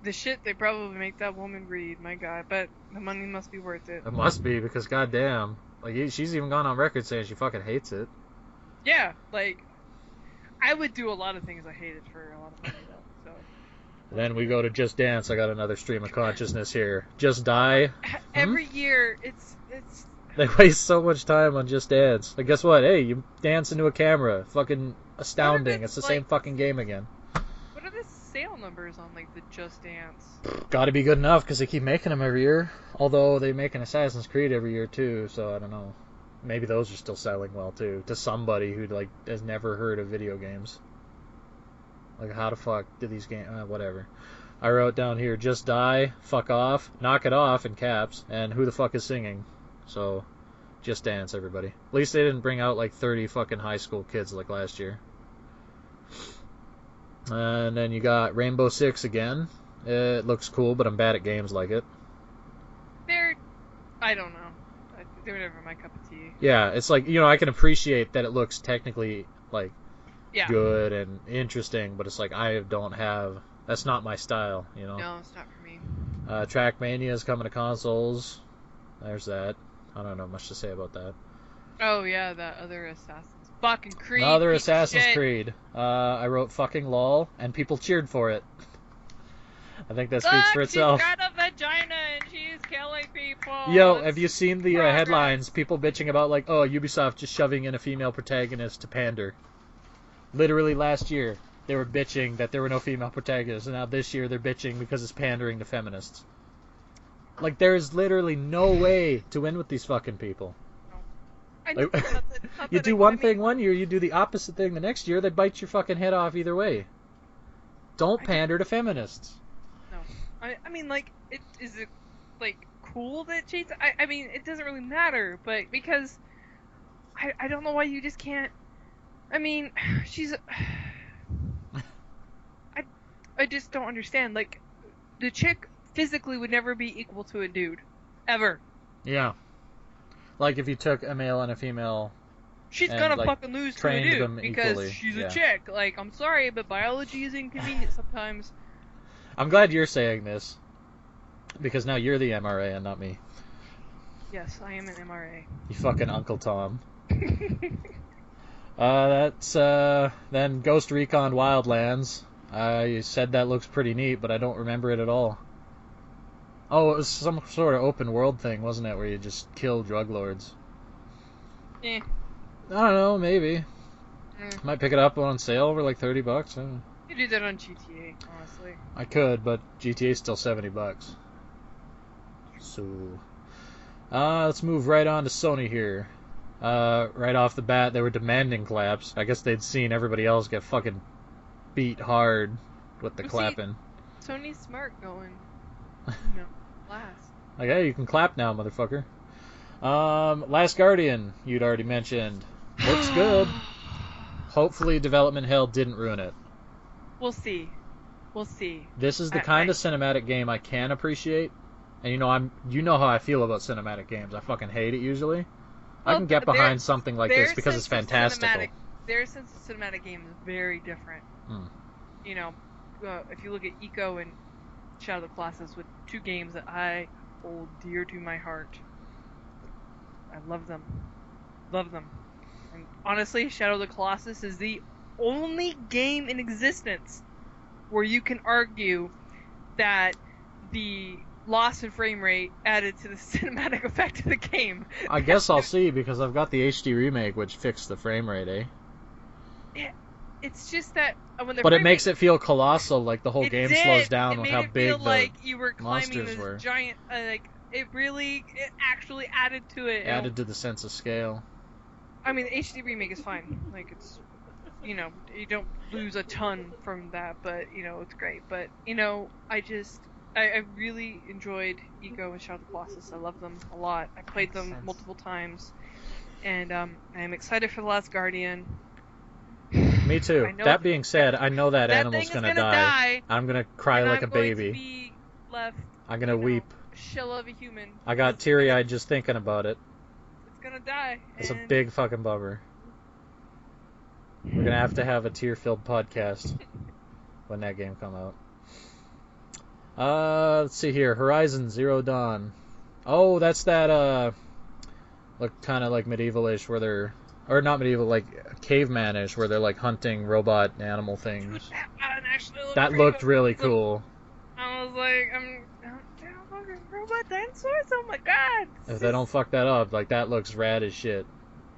The shit they probably make that woman read, my god, but the money must be worth it. It must be, because goddamn, like she's even gone on record saying she fucking hates it. Yeah, like I would do a lot of things I hated for a lot of money though. So. Then we go to Just Dance. I got another stream of consciousness here. Just Die. Every year, it's. They waste so much time on Just Dance. Like, guess what? Hey, you dance into a camera. Fucking astounding. It's the same fucking game again. What are the sale numbers on like the Just Dance? Gotta be good enough because they keep making them every year. Although they make an Assassin's Creed every year too, so I don't know. Maybe those are still selling well too to somebody who like has never heard of video games. Like, how the fuck do these games... whatever. I wrote down here, Just Die, fuck off, knock it off in caps, and who the fuck is singing? So, Just Dance, everybody. At least they didn't bring out like 30 fucking high school kids like last year. And then you got Rainbow Six again. It looks cool, but I'm bad at games like it. I don't know. They're never my cup of tea. Yeah, it's like, you know, I can appreciate that it looks technically, like, yeah. good and interesting, but it's like, that's not my style, you know? No, it's not for me. Trackmania is coming to consoles. There's that. I don't know much to say about that. Oh, yeah, that other Assassin's fucking Creed. Another Assassin's Creed. I wrote fucking lol, and people cheered for it. I think that speaks for itself. She's got a vagina and she's killing people. Yo, have you seen the headlines? People bitching about, like, oh, Ubisoft just shoving in a female protagonist to pander. Literally last year, they were bitching that there were no female protagonists, and now this year they're bitching because it's pandering to feminists. Like, there is literally no way to win with these fucking people. You do one thing one year, you do the opposite thing the next year, they bite your fucking head off either way. Don't pander to feminists. No. I mean, like, is it, like, cool that she's... I mean, it doesn't really matter, but because... I don't know why you just can't... I mean, she's... I just don't understand. Like, the chick physically would never be equal to a dude. Ever. Yeah. Like if you took a male and a female... She's gonna fucking lose to a dude because equally. she's a chick. Like, I'm sorry, but biology is inconvenient sometimes. I'm glad you're saying this. Because now you're the MRA and not me. Yes, I am an MRA. You fucking Uncle Tom. That's, then Ghost Recon Wildlands. I said that looks pretty neat, but I don't remember it at all. Oh, it was some sort of open world thing, wasn't it, where you just kill drug lords? Eh. I don't know, maybe. Might pick it up on sale for like $30. You do that on GTA, honestly. I could, but GTA's still $70. So, let's move right on to Sony here. Right off the bat, they were demanding claps. I guess they'd seen everybody else get fucking beat hard with the clapping. Tony's smart going. Last. Like, hey, you can clap now, motherfucker. Last Guardian, you'd already mentioned. Looks good. Hopefully development hell didn't ruin it. We'll see. We'll see. This is the kind of cinematic game I can appreciate. And you know how I feel about cinematic games. I fucking hate it usually. Well, I can get behind something like this because it's fantastical. Their sense of cinematic game is very different. You know, if you look at Eco and Shadow of the Colossus, with two games that I hold dear to my heart. I love them. Love them. And honestly, Shadow of the Colossus is the only game in existence where you can argue that the loss in frame rate added to the cinematic effect of the game. I guess I'll see, because I've got the HD remake, which fixed the frame rate, eh? Yeah, it's just that when the but it makes it feel colossal, like the whole game slows down with how big the like you were climbing this this giant, like it actually added to it. Added to the sense of scale. I mean, the HD remake is fine. Like, it's, you don't lose a ton from that, but, it's great. But, I really enjoyed Eco and Shadow of the Colossus. I love them a lot. I played them multiple times. And I am excited for The Last Guardian. Me too. That being said, I know that animal's gonna die. I'm gonna cry like a baby. To be left, I'm gonna weep. Shell of a human. I got teary-eyed just thinking about it. It's gonna die. It's a big fucking bummer. We're gonna have a tear-filled podcast when that game come out. Let's see here. Horizon Zero Dawn. Oh, that's that look kind of like medieval-ish, where they're, or not medieval, like caveman-ish, where they're like hunting robot animal things. Dude, that looked really cool. I was like, robot dinosaurs? Oh my god! If they don't fuck that up, like, that looks rad as shit.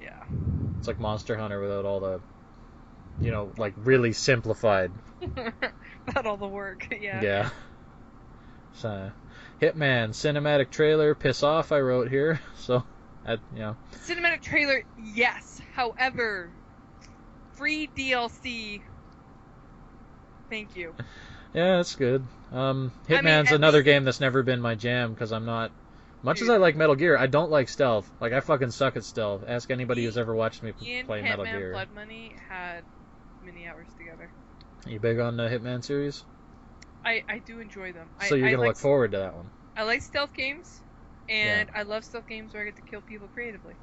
Yeah. It's like Monster Hunter without all the, like, really simplified. Not all the work, yeah. Yeah. So, Hitman, cinematic trailer, piss off, I wrote here. So, Cinematic trailer, yes. However, free DLC, thank you. Yeah, that's good. Hitman's another game that's never been my jam, because I'm not... Much as I like Metal Gear, I don't like stealth. Like, I fucking suck at stealth. Ask anybody who's ever watched me play Metal Gear. Blood Money had many hours together. Are you big on the Hitman series? I do enjoy them. So you're going to look forward to that one? I like stealth games, and I love stealth games where I get to kill people creatively.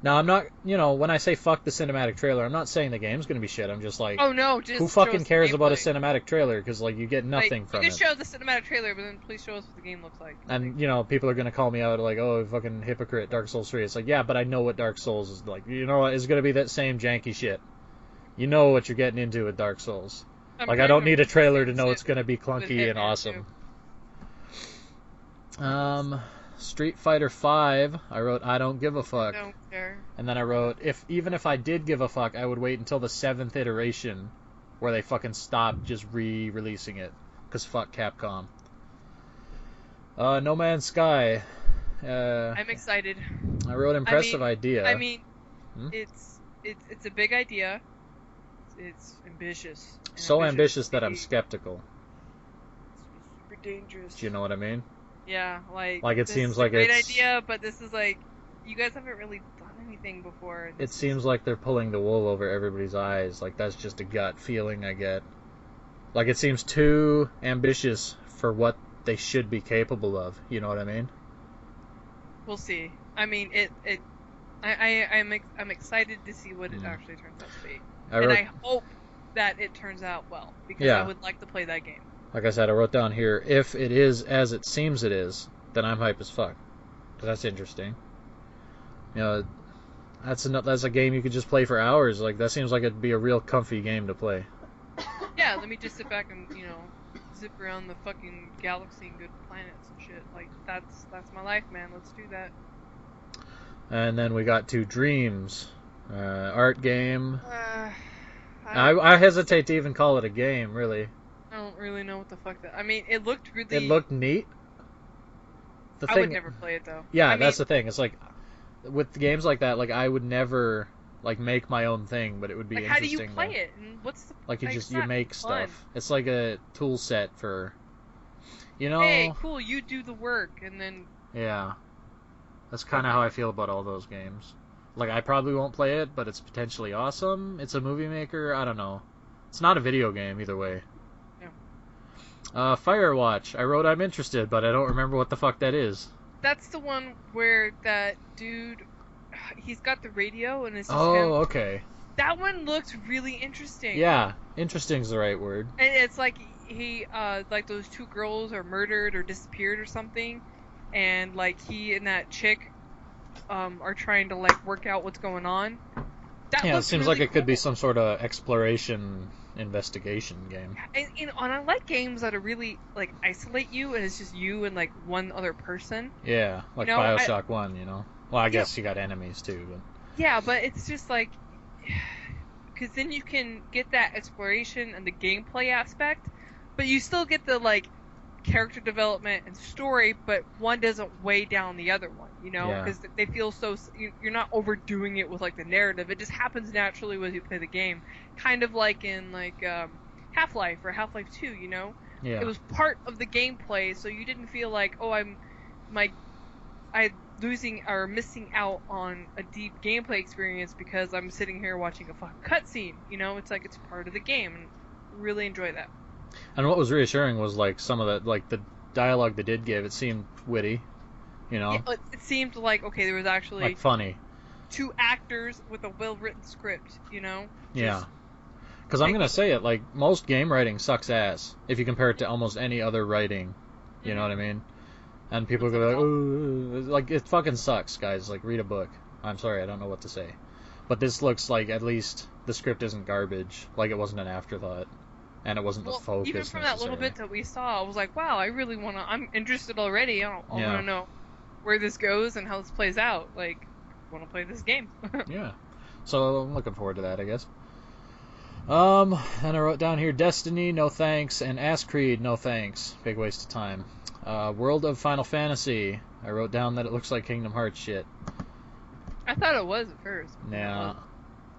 Now, I'm not, when I say fuck the cinematic trailer, I'm not saying the game's going to be shit. I'm just like, oh no, just who fucking cares about a cinematic trailer? Because, like, you get nothing from it. You can show the cinematic trailer, but then please show us what the game looks like. And, people are going to call me out like, oh, fucking hypocrite, Dark Souls 3. It's like, yeah, but I know what Dark Souls is like. You know what? It's going to be that same janky shit. You know what you're getting into with Dark Souls. I don't need a trailer to know it's going to be clunky and awesome. Street Fighter 5, I wrote, I don't give a fuck. I don't care. And then I wrote, even if I did give a fuck, I would wait until the 7th iteration where they fucking stop just re-releasing it. Because fuck Capcom. No Man's Sky. I'm excited. I wrote impressive idea. I mean, it's a big idea. It's ambitious. So ambitious that I'm skeptical. It's super dangerous. Do you know what I mean? Yeah, like it seems like it's a great idea, but this is like, you guys haven't really done anything before. It seems like they're pulling the wool over everybody's eyes. Like, that's just a gut feeling I get. Like, it seems too ambitious for what they should be capable of. You know what I mean? We'll see. I mean, I'm excited to see what it actually turns out to be, I hope that it turns out well, because I would like to play that game. Like I said, I wrote down here, if it is as it seems it is, then I'm hype as fuck. Because that's interesting. That's a game you could just play for hours. Like, that seems like it'd be a real comfy game to play. Yeah, let me just sit back and, zip around the fucking galaxy and good planets and shit. Like, that's my life, man. Let's do that. And then we got two Dreams. Art game. I hesitate to even call it a game, really. I don't really know what the fuck that... I mean, it looked really... It looked neat. I would never play it, though. Yeah, that's the thing. It's like, with games like that, like, I would never, like, make my own thing, but it would be interesting. How do you play it? And what's the... Like, you make stuff. It's like a tool set for, Hey, cool, you do the work, and then Yeah. That's kind of how I feel about all those games. Like, I probably won't play it, but it's potentially awesome. It's a movie maker. I don't know. It's not a video game either way. Yeah. Firewatch. I wrote I'm interested, but I don't remember what the fuck that is. That's the one where that dude, he's got the radio and it's just him. Oh, okay. That one looks really interesting. Yeah, interesting's the right word. And it's like he, like those two girls are murdered or disappeared or something, and like he and that chick, are trying to like work out what's going on. That Yeah, it looks seems really like it could be cool. some sort of investigation game. And I like games that are really like isolate you and it's just you and like one other person. Yeah, like You know, Bioshock 1, Well, I yeah, guess you got enemies too, but... yeah, but it's just like, because then you can get that exploration and the gameplay aspect, but you still get the like character development and story, but one doesn't weigh down the other one, Yeah. because they feel so, you're not overdoing it with like the narrative. It just happens naturally as you play the game, kind of like in like Half-Life or Half-Life 2. Yeah. It was part of the gameplay, so you didn't feel like, oh, I losing or missing out on a deep gameplay experience because I'm sitting here watching a fucking cutscene. It's like it's part of the game, and really enjoy that. And what was reassuring was, like, some of the dialogue they did give, it seemed witty, Yeah, it seemed like, okay, there was actually like funny. two actors with a well-written script. Yeah. Because I'm going to say it, like, most game writing sucks ass if you compare it to almost any other writing. You know what I mean? And people go like, oh, like, it fucking sucks, guys. Like, read a book. I'm sorry, I don't know what to say. But this looks like at least the script isn't garbage. Like, it wasn't an afterthought. And it wasn't the focus even from that little bit that we saw, I was like, wow, I'm interested already. I want to know where this goes and how this plays out. Like, I want to play this game. Yeah. So I'm looking forward to that, I guess. And I wrote down here Destiny, no thanks, and Ass Creed, no thanks. Big waste of time. World of Final Fantasy. I wrote down that it looks like Kingdom Hearts shit. I thought it was at first. Yeah.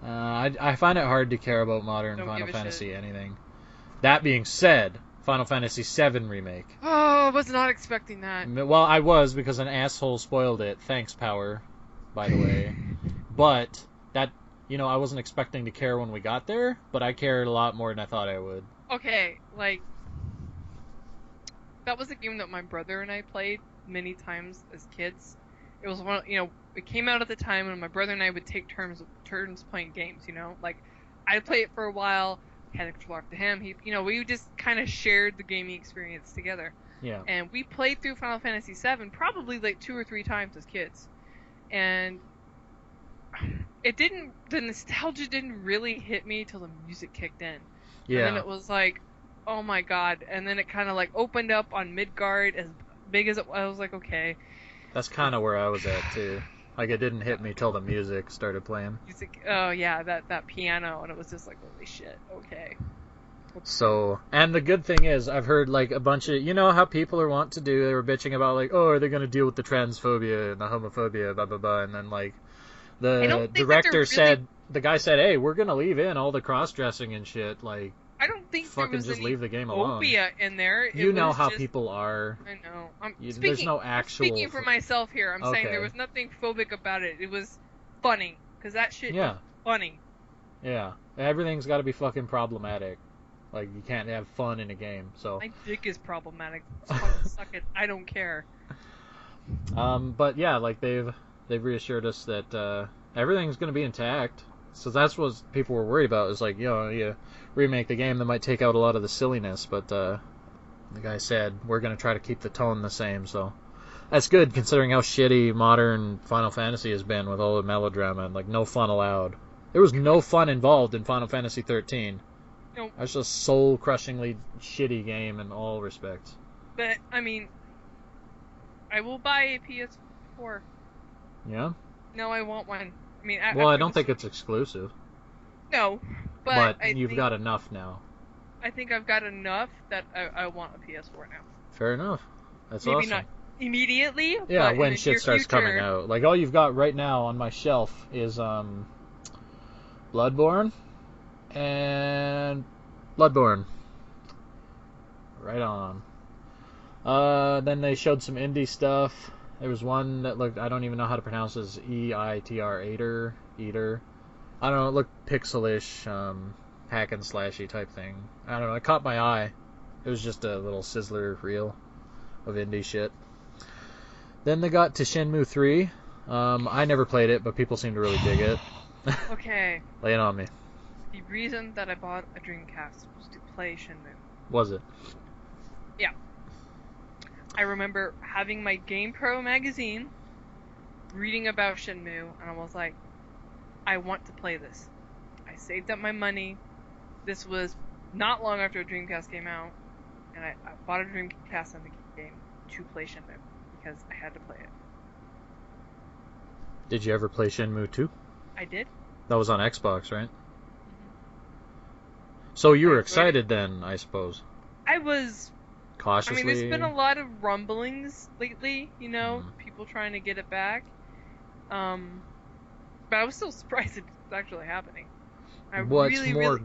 I find it hard to care about modern Final Fantasy anything. That being said, Final Fantasy VII Remake. Oh, I was not expecting that. Well, I was, because an asshole spoiled it. Thanks, Power, by the way. But that, I wasn't expecting to care when we got there, but I cared a lot more than I thought I would. Okay, like, that was a game that my brother and I played many times as kids. It was one, it came out at the time when my brother and I would take turns playing games. Like, I'd play it for a while, hand the controller off to him. We just kind of shared the gaming experience together. Yeah. And we played through Final Fantasy VII probably like 2 or 3 times as kids, and the nostalgia didn't really hit me till the music kicked in. Yeah. And then it was like, oh my god. And then it kind of like opened up on Midgard as big as it was. I was like, okay. That's kind of where I was at too. Like, it didn't hit me till the music started playing. Oh yeah, that piano, and it was just like, holy shit, okay. So, and the good thing is, I've heard like a bunch of, how people are wont to do, they were bitching about like, oh, are they going to deal with the transphobia and the homophobia, blah, blah, blah, and then like, the director said, the guy said, hey, we're going to leave in all the cross-dressing and shit, like, I don't think fucking there was just any leave the game alone. phobia in there. You know how people are. I know. There's no actual... Speaking for myself here, I'm saying there was nothing phobic about it. It was funny, because that shit is funny. Yeah. Everything's got to be fucking problematic. Like, you can't have fun in a game, so... My dick is problematic. Suck it. I don't care. But yeah, like, they've reassured us that everything's going to be intact. So that's what people were worried about, is like, you remake the game that might take out a lot of the silliness, but the guy said, we're going to try to keep the tone the same, so... That's good, considering how shitty modern Final Fantasy has been with all the melodrama and, like, no fun allowed. There was no fun involved in Final Fantasy 13. Nope. That's just a soul-crushingly shitty game in all respects. But, I mean, I will buy a PS4. Yeah? No, I want one. I mean, I don't think it's exclusive. No, but you've got enough now. I think I've got enough that I want a PS4 now. Fair enough. That's Maybe awesome. not immediately. Yeah, but when in shit starts coming out. Like, all you've got right now on my shelf is Bloodborne and Bloodborne. Right on. Then they showed some indie stuff. There was one that looked, I don't even know how to pronounce this, EITR, Eater. I don't know, it looked pixelish, hack and slashy type thing. I don't know, it caught my eye. It was just a little sizzler reel of indie shit. Then they got to Shenmue 3. I never played it, but people seem to really dig it. Okay. Lay it on me. The reason that I bought a Dreamcast was to play Shenmue. Was it? Yeah. I remember having my GamePro magazine, reading about Shenmue, and I was like, I want to play this. I saved up my money. This was not long after a Dreamcast came out, and I bought a Dreamcast and the game to play Shenmue because I had to play it. Did you ever play Shenmue 2? I did. That was on Xbox, right? Mm-hmm. So you were excited then, I suppose. I was Cautiously. I mean, there's been a lot of rumblings lately, people trying to get it back. But I was still surprised it's actually happening. Really... Go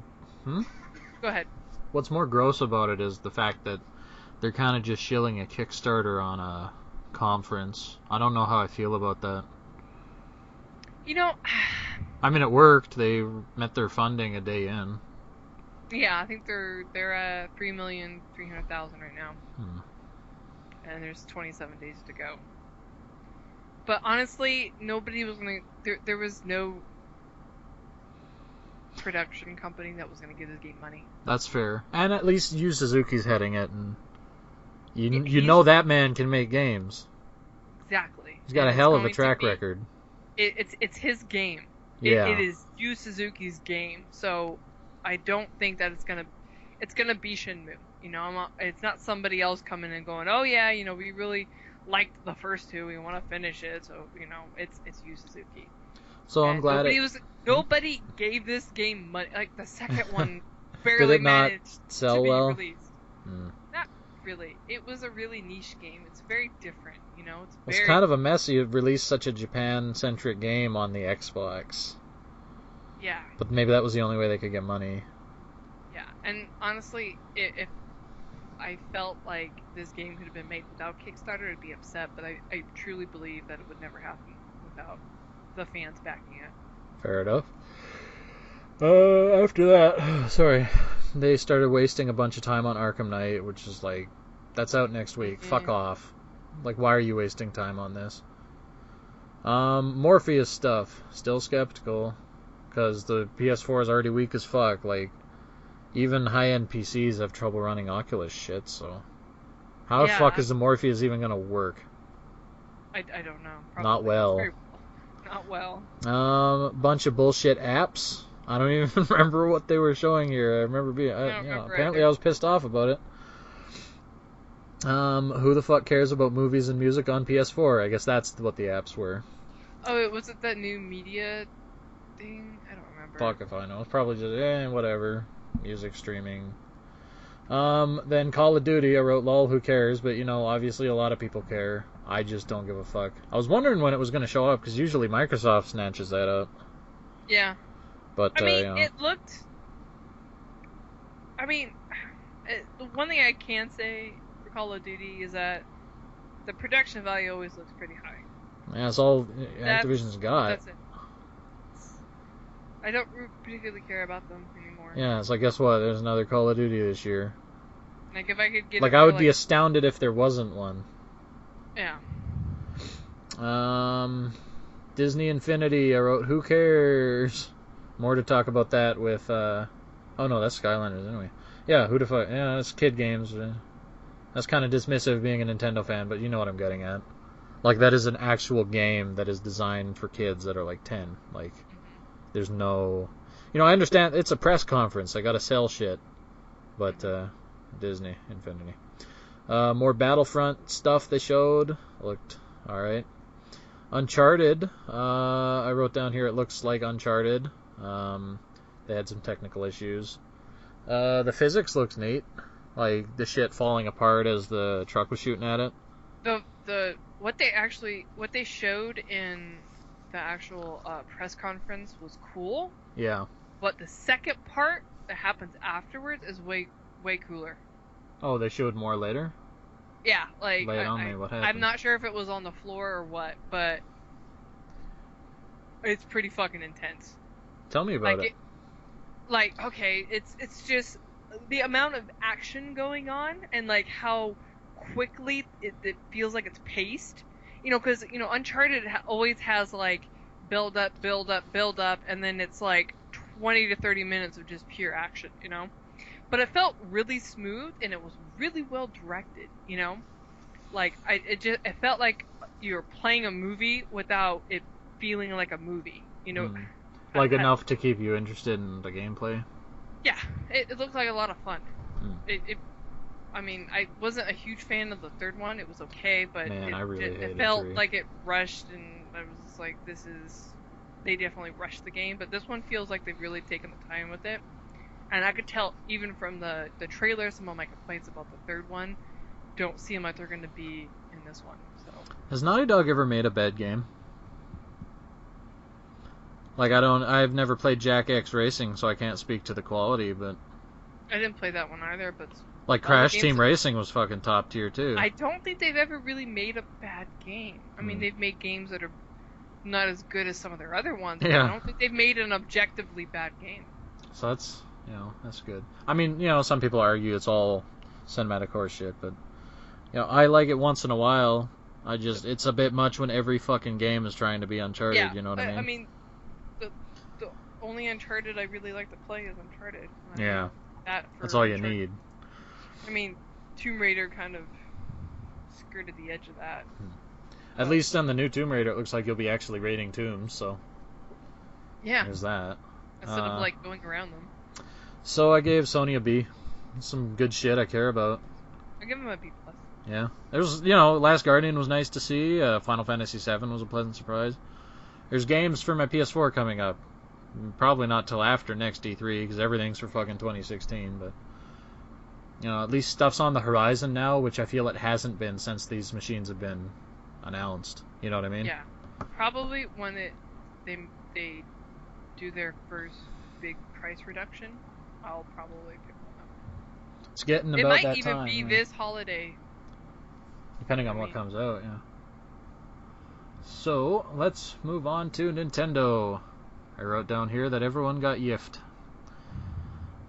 ahead. What's more gross about it is the fact that they're kind of just shilling a Kickstarter on a conference. I don't know how I feel about that. I mean, it worked. They met their funding a day in. Yeah, I think they're at 3,300,000 right now. And there's 27 days to go. But honestly, nobody was gonna. There was no production company that was gonna give this game money. That's fair. And at least Yu Suzuki's heading it, and you know that man can make games. Exactly. He's got a hell of a track record. It's his game. Yeah. It is Yu Suzuki's game. So I don't think that it's gonna be Shenmue. It's not somebody else coming and going, oh yeah, we really liked the first two, we want to finish it, so it's Yu Suzuki. So I'm glad nobody gave this game money. Like the second one barely managed sell to be well? released. Not really. It was a really niche game. It's very different. It's kind of a mess. You released such a Japan-centric game on the Xbox. Yeah. But maybe that was the only way they could get money. Yeah, and honestly, if I felt like this game could have been made without Kickstarter, I'd be upset, but I truly believe that it would never happen without the fans backing it. Fair enough. After that, sorry, they started wasting a bunch of time on Arkham Knight, which is like, that's out next week. Fuck off. Like, why are you wasting time on this? Morpheus stuff. Still skeptical, because the PS4 is already weak as fuck. Like, even high-end PCs have trouble running Oculus shit, so how the fuck is the Morpheus even gonna work? I don't know. Probably. Not well. Not well. Bunch of bullshit apps. I don't even remember what they were showing here. I remember being, apparently I was pissed off about it. Who the fuck cares about movies and music on PS4? I guess that's what the apps were. Oh, was it that new media thing? I don't remember. Fuck if I know. It's probably just, whatever. Music streaming. Then Call of Duty, I wrote, lol, who cares? But, obviously a lot of people care. I just don't give a fuck. I was wondering when it was going to show up, because usually Microsoft snatches that up. Yeah. But, it looked... the one thing I can say for Call of Duty is that the production value always looks pretty high. Yeah, it's all Activision's got. That's it. I don't particularly care about them anymore. Yeah, it's like, guess what? There's another Call of Duty this year. Like, if I could get I would be astounded if there wasn't one. Yeah. Disney Infinity, I wrote, who cares? More to talk about that with, oh no, that's Skylanders anyway. Yeah, who the fuck, that's kid games. That's kind of dismissive being a Nintendo fan, but you know what I'm getting at. Like, that is an actual game that is designed for kids that are like 10. Like, there's no... I understand it's a press conference. I gotta sell shit. But, Disney Infinity. More Battlefront stuff they showed. Looked alright. Uncharted. I wrote down here, it looks like Uncharted. They had some technical issues. The physics looks neat. Like, the shit falling apart as the truck was shooting at it. What they showed in the actual press conference was cool. Yeah. But the second part that happens afterwards is way cooler. Oh, they showed more later? Yeah, like Lay it on me. What happened? I'm not sure if it was on the floor or what, but it's pretty fucking intense. Tell me about Like it. okay, it's just the amount of action going on and like how quickly it feels like it's paced. Because Uncharted always has like build up, build up, build up, and then it's like 20 to 30 minutes of just pure action. But it felt really smooth and it was really well directed. Like it felt like you were playing a movie without it feeling like a movie. Like enough to keep you interested in the gameplay. Yeah, it looked like a lot of fun. Mm. I mean, I wasn't a huge fan of the third one. It was okay, but Man, I really hated it felt 3. like it rushed, and I was just like, they definitely rushed the game. But this one feels like they've really taken the time with it. And I could tell even from the trailer, some of my complaints about the third one don't seem like they're going to be in this one. So Has Naughty Dog ever made a bad game? Like, I've never played Jack X Racing, so I can't speak to the quality, but I didn't play that one either, but like Crash Team Racing was fucking top tier too. I don't think they've ever really made a bad game. I mean, they've made games that are not as good as some of their other ones, but I don't think they've made an objectively bad game. So that's good. I mean, some people argue it's all cinematic horse shit, but I like it once in a while. It's a bit much when every fucking game is trying to be Uncharted, Yeah, you know what I mean? I mean, the only Uncharted I really like to play is Uncharted. Yeah. That's all you need. I mean, Tomb Raider kind of skirted the edge of that. At least on the new Tomb Raider, it looks like you'll be actually raiding tombs, so yeah, there's that. Instead of like going around them. So I gave Sony a B. Some good shit I care about. I give them a B+. Yeah. There's, Last Guardian was nice to see. Final Fantasy VII was a pleasant surprise. There's games for my PS4 coming up. Probably not till after next E3, because everything's for fucking 2016, but at least stuff's on the horizon now, which I feel it hasn't been since these machines have been announced. You know what I mean? Yeah. Probably when they do their first big price reduction, I'll probably pick one up. It's getting about that time. It might even be this holiday. Depending on what comes out, yeah. So, let's move on to Nintendo. I wrote down here that everyone got yiffed.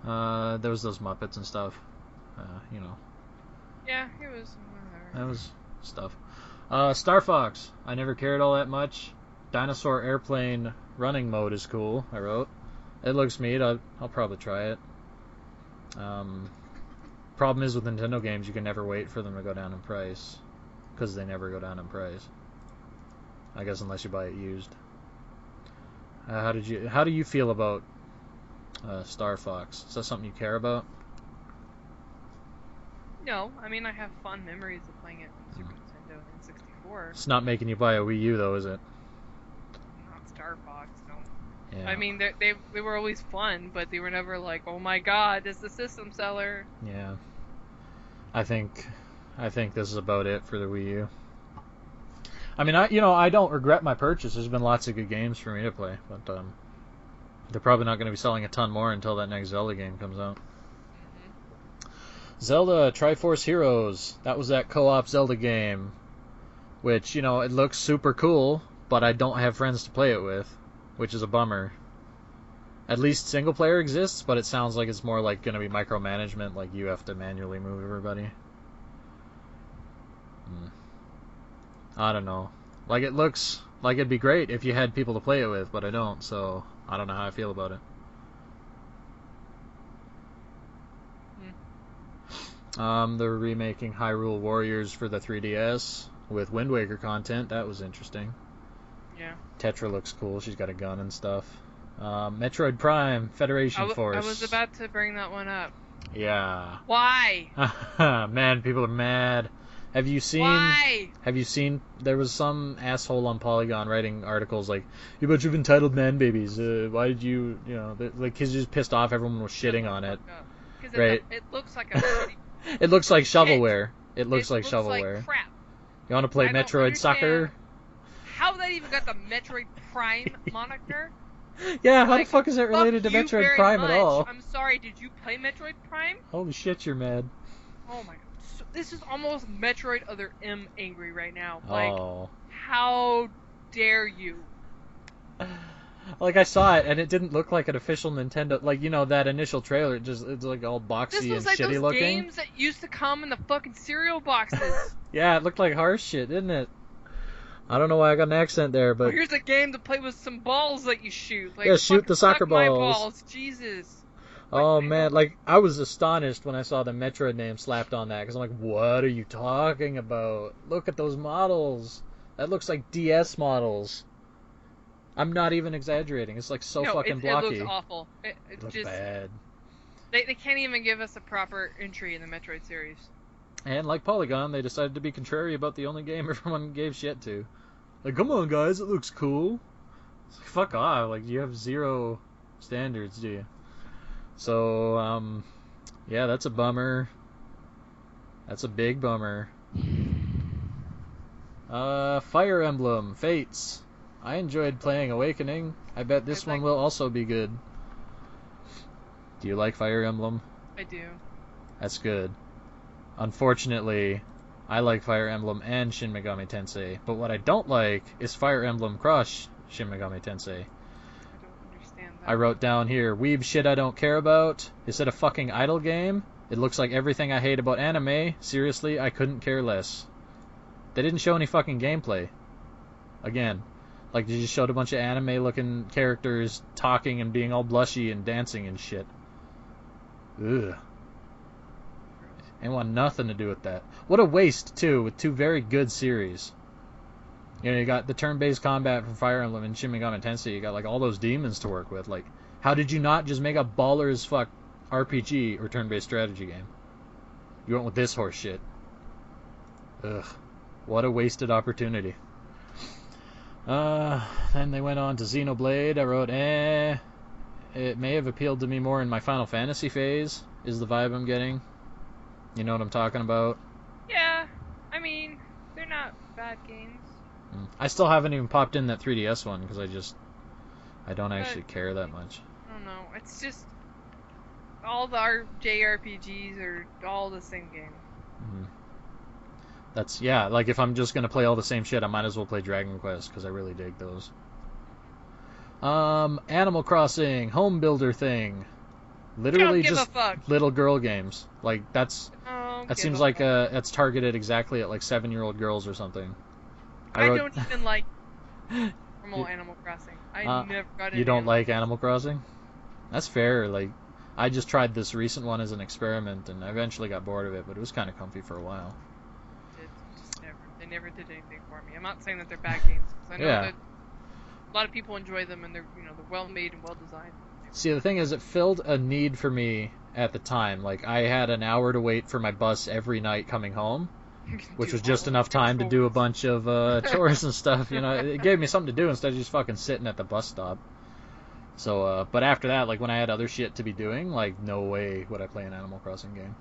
There was those Muppets and stuff. Yeah, it was whatever. That was stuff. Star Fox. I never cared all that much. Dinosaur airplane running mode is cool, I wrote. It looks neat. I'll probably try it. Problem is with Nintendo games, you can never wait for them to go down in price. Because they never go down in price. I guess unless you buy it used. How do you feel about Star Fox? Is that something you care about? No, I mean I have fond memories of playing it on Super Nintendo and 64. It's not making you buy a Wii U though, is it? Not Star Fox, no. Yeah. I mean they were always fun, but they were never like, oh my god, it's the system seller. Yeah. I think this is about it for the Wii U. I mean, I don't regret my purchase. There's been lots of good games for me to play, but they're probably not going to be selling a ton more until that next Zelda game comes out. Zelda Triforce Heroes. That was that co-op Zelda game, which, it looks super cool, but I don't have friends to play it with, which is a bummer. At least single player exists, but it sounds like it's more like going to be micromanagement, like you have to manually move everybody. I don't know. Like, it looks like it'd be great if you had people to play it with, but I don't, so I don't know how I feel about it. They're remaking Hyrule Warriors for the 3DS with Wind Waker content. That was interesting. Yeah. Tetra looks cool. She's got a gun and stuff. Metroid Prime Federation Force. I was about to bring that one up. Yeah. Why? Man, people are mad. Have you seen? Why? Have you seen? There was some asshole on Polygon writing articles like, "You bunch of entitled man babies. Why did you? Like he's just pissed off. Everyone was shitting on it. Right? It looks like a. It looks like shovelware. It looks like shovelware. Like crap. You want to play Metroid Soccer? How that even got the Metroid Prime moniker? Yeah, how the fuck is it related to Metroid Prime at all? I'm sorry, did you play Metroid Prime? Holy shit, you're mad. Oh my god, this is almost Metroid Other M angry right now. Like, Oh. how dare you? Like I saw it and it didn't look like an official Nintendo. Like that initial trailer, it's like all This boxy and looks like shitty those looking. games that used to come in the fucking cereal boxes. Yeah, it looked like horse shit, didn't it? I don't know why I got an accent there, Well, but here's a game to play with some balls that you shoot. Like, yeah, shoot fucking the soccer suck my balls. Jesus. Oh Like, man, like I was astonished when I saw the Metroid name slapped on that because I'm like, what are you talking about? Look at those models. That looks like DS models. I'm not even exaggerating. It's like so no, fucking it blocky. looks awful. It It just bad. they can't even give us a proper entry in the Metroid series. And like Polygon, they decided to be contrary about the only game everyone gave shit to. Like, come on, guys, it looks cool. It's like, fuck off. Like, you have zero standards, do you? So, yeah, that's a bummer. That's a big bummer. Fire Emblem Fates. I enjoyed playing Awakening. I bet this one will also be good. Do you like Fire Emblem? I do. That's good. Unfortunately, I like Fire Emblem and Shin Megami Tensei, but what I don't like is Fire Emblem Cross Shin Megami Tensei. I don't understand that. I wrote down here, weeb shit I don't care about. Is it a fucking idle game? It looks like everything I hate about anime. Seriously, I couldn't care less. They didn't show any fucking gameplay. Again, like they just showed a bunch of anime-looking characters talking and being all blushy and dancing and shit. Ugh. Ain't want nothing to do with that. What a waste, too, with two very good series. You got the turn-based combat from Fire Emblem and Shin Megami Tensei. You got, like, all those demons to work with. Like, how did you not just make a baller as fuck RPG or turn-based strategy game? You went with this horse shit. Ugh. What a wasted opportunity. Then they went on to Xenoblade. I wrote, it may have appealed to me more in my Final Fantasy phase, is the vibe I'm getting. You know what I'm talking about? Yeah, I mean, they're not bad games. I still haven't even popped in that 3DS one because I don't actually care that much. I don't know. It's just all the JRPGs are all the same game. That's, yeah, like if I'm just going to play all the same shit, I might as well play Dragon Quest because I really dig those. Animal Crossing, home builder thing. Literally just little girl games. Like that seems like that's targeted exactly at like 7-year-old girls or something. I don't even like normal Animal Crossing. I never got into You don't like Animal Crossing? That's fair. Like I just tried this recent one as an experiment and I eventually got bored of it, but it was kind of comfy for a while. They never did anything for me. I'm not saying that they're bad games because I know that a lot of people enjoy them and they're well made and well designed. See, the thing is, it filled a need for me at the time. Like, I had an hour to wait for my bus every night coming home, which was just enough time to do a bunch of chores and stuff. It gave me something to do instead of just fucking sitting at the bus stop. So, but after that, like, when I had other shit to be doing, like, no way would I play an Animal Crossing game.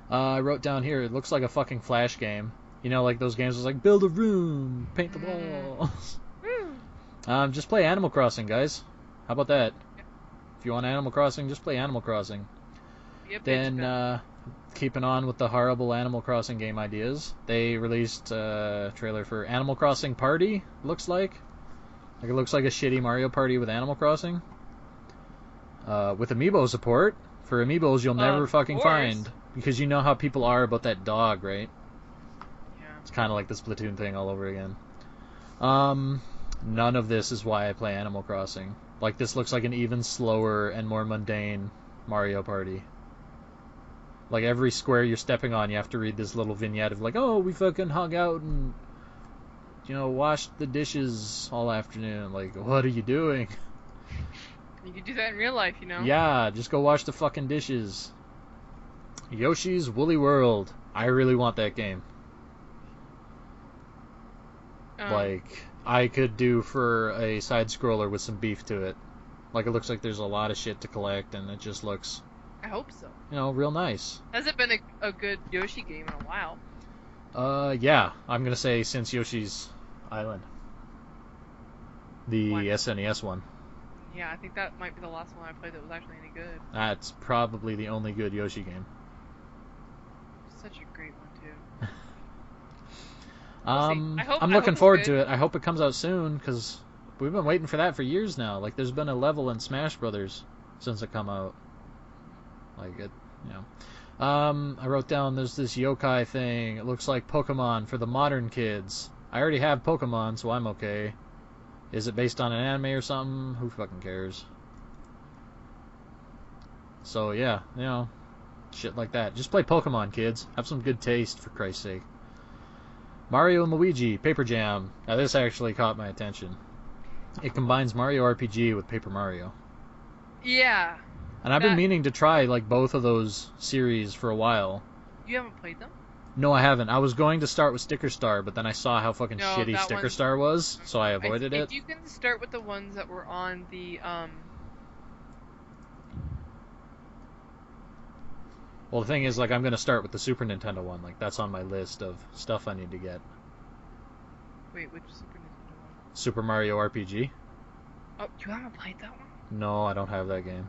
I wrote down here, it looks like a fucking Flash game. Like those games was like, build a room, paint the walls. Just play Animal Crossing, guys. How about that? If you want Animal Crossing, just play Animal Crossing. Yep, then, keeping on with the horrible Animal Crossing game ideas, they released a trailer for Animal Crossing Party, looks like. Like, it looks like a shitty Mario Party with Animal Crossing. With Amiibo support. For Amiibos you'll never fucking find. Because you know how people are about that dog, right? Yeah. It's kind of like the Splatoon thing all over again. None of this is why I play Animal Crossing. Like, this looks like an even slower and more mundane Mario Party. Like, every square you're stepping on, you have to read this little vignette of like, oh, we fucking hung out and, washed the dishes all afternoon. Like, what are you doing? You could do that in real life, Yeah, just go wash the fucking dishes. Yoshi's Woolly World. I really want that game. Like, I could do for a side-scroller with some beef to it. Like, it looks like there's a lot of shit to collect, and it just looks... I hope so. Real nice. Hasn't been a good Yoshi game in a while. Yeah. I'm gonna say since Yoshi's Island. The SNES one. Yeah, I think that might be the last one I played that was actually any good. That's probably the only good Yoshi game. such a great one too. We'll see. I'm I hope looking it's forward good. to it. I hope it comes out soon because we've been waiting for that for years now. Like, there's been a level in Smash Brothers since it come out. Like it, you know. I wrote down there's this yokai thing. It looks like Pokemon for the modern kids. I already have Pokemon, so I'm okay. Is it based on an anime or something? Who fucking cares? So yeah, you know, shit like that. Just play Pokemon, kids. Have some good taste, for Christ's sake. Mario and Luigi, Paper Jam. Now this actually caught my attention. It combines Mario RPG with Paper Mario. Yeah. And I've been meaning to try like both of those series for a while. You haven't played them? No, I haven't. I was going to start with Sticker Star, but then I saw how fucking shitty Sticker Star was, so I avoided it. You can start with the ones that were on the Well, the thing is, like, I'm gonna start with the Super Nintendo one. Like, that's on my list of stuff I need to get. Wait, which Super Nintendo one? Super Mario RPG. Oh, you haven't played that one? No, I don't have that game.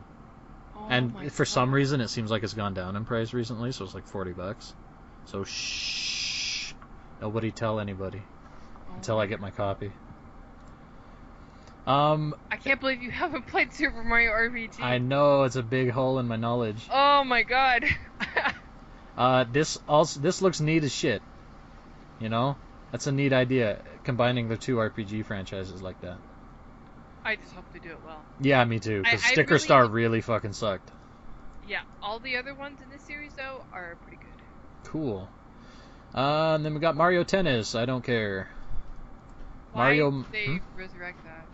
Oh, And for some reason, it seems like it's gone down in price recently, so it's like $40. So shh, nobody tell anybody until I get my copy. I can't believe you haven't played Super Mario RPG. I know, it's a big hole in my knowledge. Oh my god. This looks neat as shit. You know, that's a neat idea, combining the two RPG franchises like that. I just hope they do it well. Yeah, me too. Because Sticker Star really fucking sucked. Yeah, all the other ones in this series though are pretty good. Cool. And then we got Mario Tennis. I don't care. Why did they resurrect that?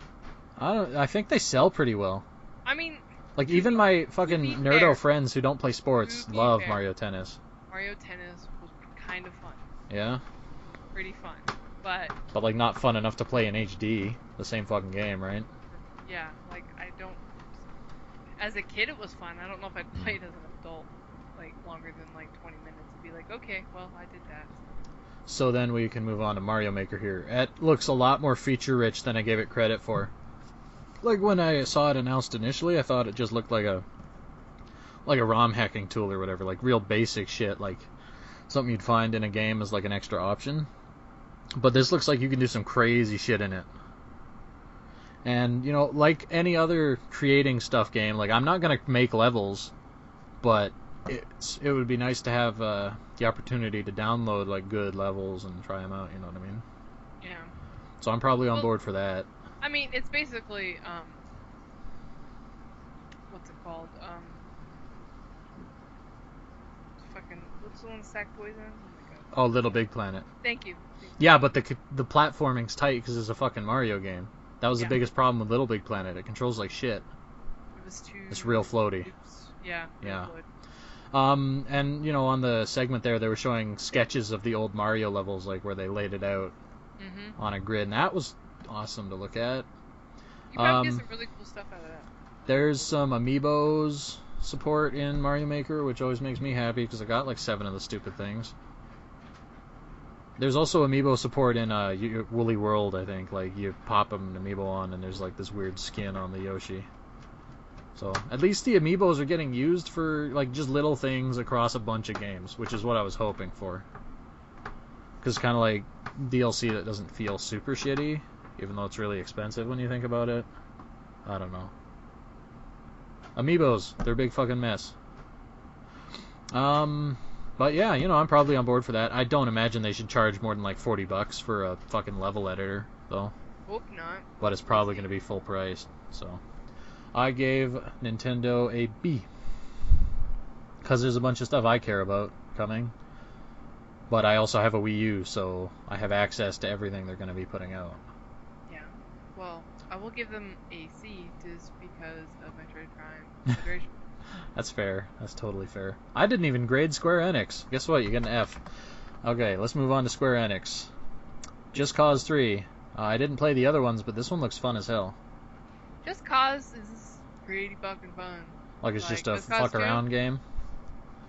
I think they sell pretty well. I mean, like even my fucking nerdo friends who don't play sports love Mario Tennis. Mario Tennis was kind of fun. Yeah. Pretty fun, but like not fun enough to play in HD. The same fucking game, right? Yeah, like I don't. As a kid, it was fun. I don't know if I'd play it as an adult, like longer than like 20 minutes, and be like, okay, well, I did that. So then we can move on to Mario Maker here. It looks a lot more feature-rich than I gave it credit for. Like when I saw it announced initially, I thought it just looked like a ROM hacking tool or whatever, like real basic shit, like something you'd find in a game as like an extra option. But this looks like you can do some crazy shit in it. And, you know, like any other creating stuff game, like I'm not going to make levels, but it would be nice to have the opportunity to download like good levels and try them out, you know what I mean? Yeah. So I'm probably on board for that. I mean, it's basically what's it called? Fucking what's the one Sackboy's in? Oh, Little Big Planet. Thank you. Yeah, but the platforming's tight because it's a fucking Mario game. That was the biggest problem with Little Big Planet. It controls like shit. It was too. It's real floaty. Yeah. Yeah. And you know, on the segment there, they were showing sketches of the old Mario levels, like where they laid it out on a grid, and that was awesome to look at. You probably get some really cool stuff out of that. There's some amiibos support in Mario Maker, which always makes me happy because I got like 7 of the stupid things. There's also amiibo support in Woolly World, I think. Like you pop an amiibo on, and there's like this weird skin on the Yoshi. So at least the amiibos are getting used for like just little things across a bunch of games, which is what I was hoping for. Because kind of like DLC that doesn't feel super shitty, even though it's really expensive when you think about it. I don't know. Amiibos, they're a big fucking mess. But yeah, you know, I'm probably on board for that. I don't imagine they should charge more than like $40 for a fucking level editor, though. Hope not. But it's probably going to be full price, so. I gave Nintendo a B. Because there's a bunch of stuff I care about coming. But I also have a Wii U, so I have access to everything they're going to be putting out. Yeah. Well, I will give them a C just because of Metroid Prime Federation. That's fair. That's totally fair. I didn't even grade Square Enix. Guess what? You get an F. Okay, let's move on to Square Enix. Just Cause 3. I didn't play the other ones, but this one looks fun as hell. Just Cause is pretty fucking fun. Like it's just a fuck around game?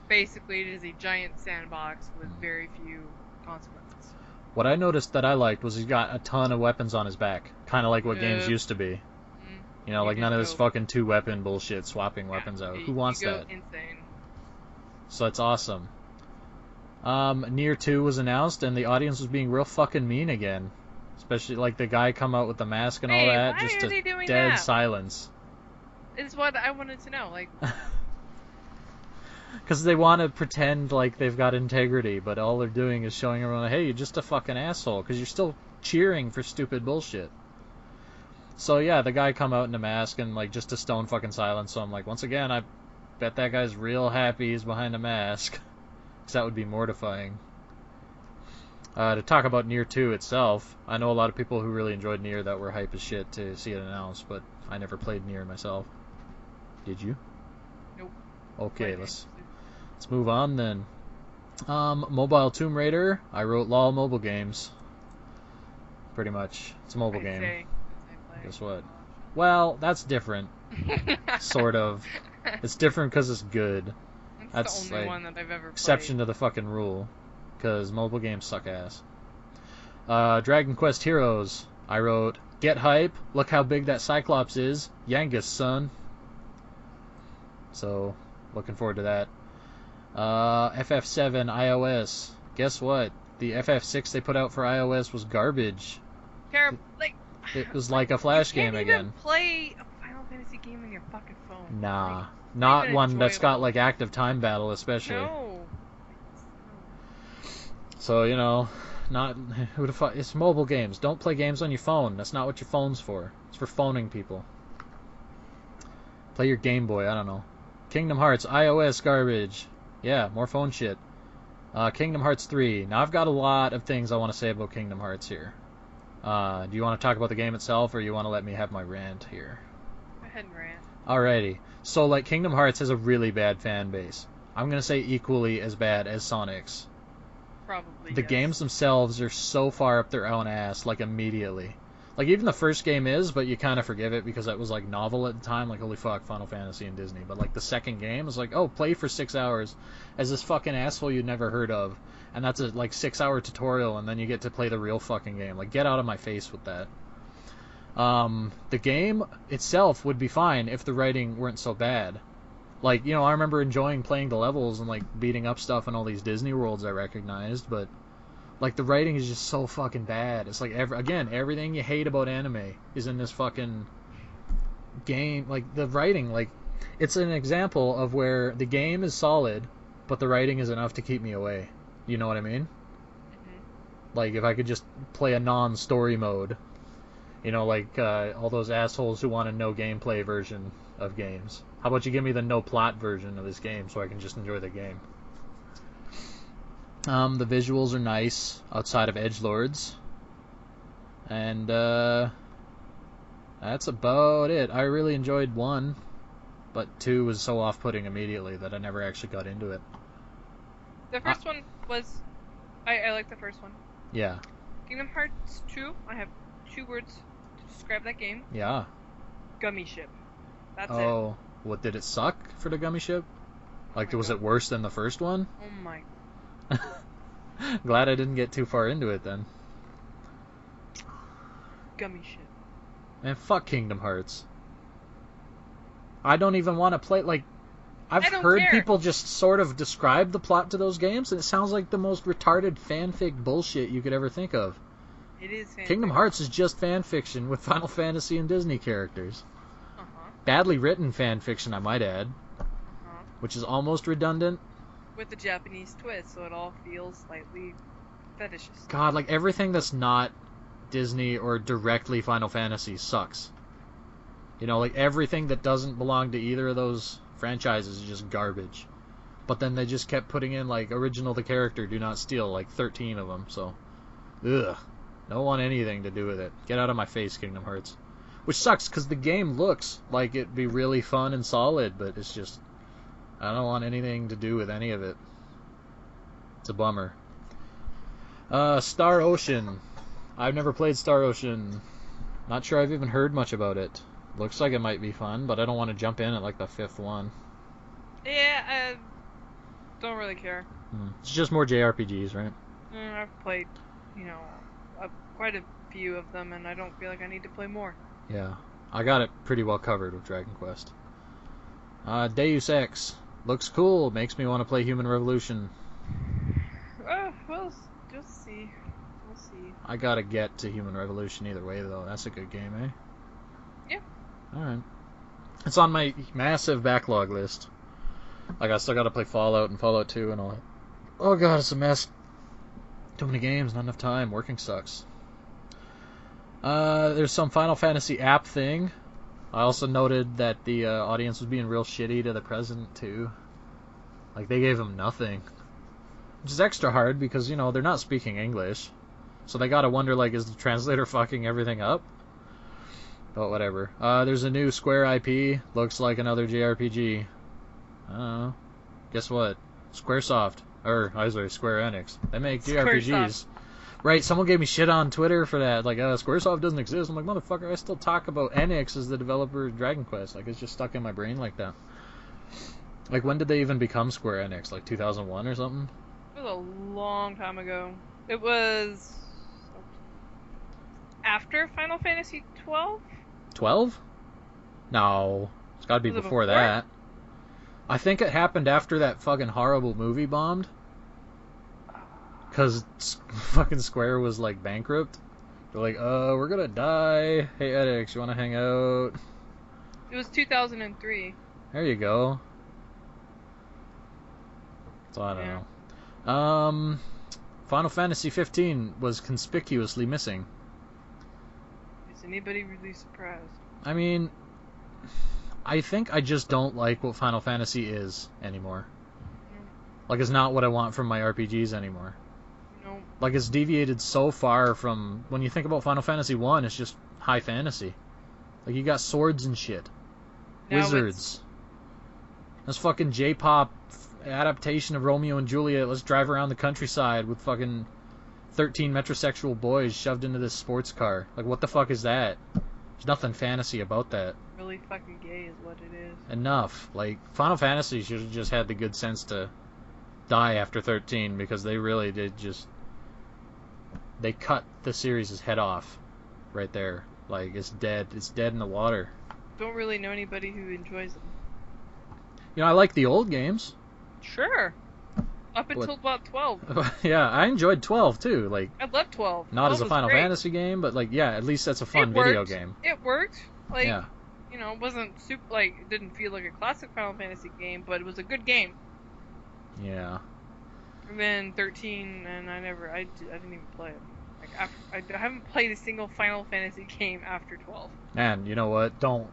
Basically, it is a giant sandbox with very few consequences. What I noticed that I liked was he's got a ton of weapons on his back. Kind of like what games used to be. You know, like none of this fucking 2-weapon bullshit, swapping weapons out. Who wants that? Insane. So it's awesome. Nier 2 was announced, and the audience was being real fucking mean again. Especially, like, the guy come out with the mask and all Hey, that, why just are a they doing dead that? silence. Is what I wanted to know. Like, Because they want to pretend like they've got integrity, but all they're doing is showing everyone, hey, you're just a fucking asshole, because you're still cheering for stupid bullshit. So yeah, the guy come out in a mask and like just a stone fucking silence. So I'm like, once again, I bet that guy's real happy he's behind a mask, because that would be mortifying. To talk about Nier 2 itself, I know a lot of people who really enjoyed Nier that were hype as shit to see it announced, but I never played Nier myself. Did you? nope. Okay, Quite let's interested. move on then. Mobile Tomb Raider. I wrote LOL mobile games. Pretty much, it's a mobile game. I'd say play. Guess what? Well, that's different. Sort of. It's different because it's good. That's the only like one that I've ever exception played. to the fucking rule, because mobile games suck ass. Dragon Quest Heroes. I wrote, get hype. Look how big that Cyclops is. Yangus, son. So, looking forward to that. FF7 iOS. Guess what? The FF6 they put out for iOS was garbage. Terrible. Like, It was like a Flash game you can't again. even play a Final Fantasy game on your fucking phone. Nah. Like, Not even one that's got enjoyable. like active time battle, especially. No. So, you know, not who the fuck. It's mobile games. Don't play games on your phone. That's not what your phone's for. It's for phoning people. Play your Game Boy. I don't know. Kingdom Hearts iOS garbage. Yeah, more phone shit. Kingdom Hearts 3. Now I've got a lot of things I want to say about Kingdom Hearts here. Do you want to talk about the game itself, or you want to let me have my rant here? Go ahead and rant. Alrighty. So, like, Kingdom Hearts has a really bad fan base. I'm gonna say equally as bad as Sonic's. Probably. The yes. games themselves are so far up their own ass, like, immediately. Like, even the first game is, but you kind of forgive it because it was, like, novel at the time. Like, holy fuck, Final Fantasy and Disney. But, like, the second game is like, oh, play for 6 hours as this fucking asshole you'd never heard of. And that's a, like, 6-hour tutorial, and then you get to play the real fucking game. Like, get out of my face with that. The game itself would be fine if the writing weren't so bad. Like, you know, I remember enjoying playing the levels and, like, beating up stuff in all these Disney worlds I recognized, but, like, the writing is just so fucking bad. It's like, everything you hate about anime is in this fucking game. Like, the writing, like, it's an example of where the game is solid, but the writing is enough to keep me away. You know what I mean? Mm-hmm. Like, if I could just play a non-story mode, you know, like all those assholes who want a no gameplay version of games. How about you give me the no plot version of this game so I can just enjoy the game? The visuals are nice outside of edgelords, and that's about it. I really enjoyed 1, but 2 was so off-putting immediately that I never actually got into it. The first one was. I like the first one. Yeah. Kingdom Hearts 2. I have 2 words to describe that game. Yeah. Gummy ship. That's it. Oh, what, did it suck for the gummy ship? Like, was it worse than the first one? Oh my. Glad I didn't get too far into it then. Gummy ship. Man, fuck Kingdom Hearts. I don't even want to play, like, I've I don't heard care. people just sort of describe the plot to those games, and it sounds like the most retarded fanfic bullshit you could ever think of. It is fanfic. Kingdom Hearts is just fanfiction with Final Fantasy and Disney characters. Uh-huh. Badly written fanfiction, I might add, Uh-huh. which is almost redundant. With the Japanese twist, so it all feels slightly fetishist. God, like, everything that's not Disney or directly Final Fantasy sucks. You know, like, everything that doesn't belong to either of those franchises is just garbage. But then they just kept putting in, like, original the character, do not steal, like 13 of them, so. Ugh. Don't want anything to do with it. Get out of my face, Kingdom Hearts. Which sucks, because the game looks like it'd be really fun and solid, but it's just, I don't want anything to do with any of it. It's a bummer. Star Ocean. I've never played Star Ocean. Not sure I've even heard much about it. Looks like it might be fun, but I don't want to jump in at like the 5th one. Yeah, I don't really care. It's just more JRPGs, right? I've played, you know, quite a few of them, and I don't feel like I need to play more. Yeah. I got it pretty well covered with Dragon Quest. Deus Ex. Looks cool. Makes me want to play Human Revolution. We'll just see. We'll see. I gotta get to Human Revolution either way, though. That's a good game, eh? Yeah. Alright. It's on my massive backlog list. Like, I still gotta play Fallout and Fallout 2 and all that. Oh god, it's a mess. Too many games, not enough time. Working sucks. There's some Final Fantasy app thing. I also noted that the audience was being real shitty to the president, too. Like, they gave him nothing. Which is extra hard because, they're not speaking English. So they gotta wonder, like, is the translator fucking everything up? But whatever. There's a new Square IP. Looks like another JRPG. I don't know. Guess what? Square Enix. They make JRPGs. Squaresoft. Right, someone gave me shit on Twitter for that. Like, Squaresoft doesn't exist. I'm like, motherfucker, I still talk about Enix as the developer of Dragon Quest. Like, it's just stuck in my brain like that. Like, when did they even become Square Enix? Like, 2001 or something? It was a long time ago. It was after Final Fantasy 12? 12? No. It's gotta be Was it before that. I think it happened after that fucking horrible movie bombed. Because fucking Square was, like, bankrupt. They're like, we're gonna die. Hey, Edix, you wanna hang out? It was 2003. There you go. So, I don't know. Final Fantasy 15 was conspicuously missing. Is anybody really surprised? I mean, I think I just don't like what Final Fantasy is anymore. Like, it's not what I want from my RPGs anymore. No. Like, it's deviated so far from... When you think about Final Fantasy 1, it's just high fantasy. Like, you got swords and shit. Now Wizards. This fucking J-pop adaptation of Romeo and Juliet. Let's drive around the countryside with fucking 13 metrosexual boys shoved into this sports car. Like, what the fuck is that? There's nothing fantasy about that. Really fucking gay is what it is. Enough. Like, Final Fantasy should have just had the good sense to die after 13, because they really did just... They cut the series' head off right there. Like, it's dead. It's dead in the water. Don't really know anybody who enjoys them. I like the old games. Sure. Up until about 12. Yeah, I enjoyed 12 too. Like, I love 12. not 12 as a was Final great. Fantasy game, but like, yeah, at least that's a fun It video worked. game. It worked. Like, Yeah. it wasn't super, like, it didn't feel like a classic Final Fantasy game, but it was a good game. Yeah. And then 13, and I didn't even play it. Like, I haven't played a single Final Fantasy game after 12. Man, you know what? Don't.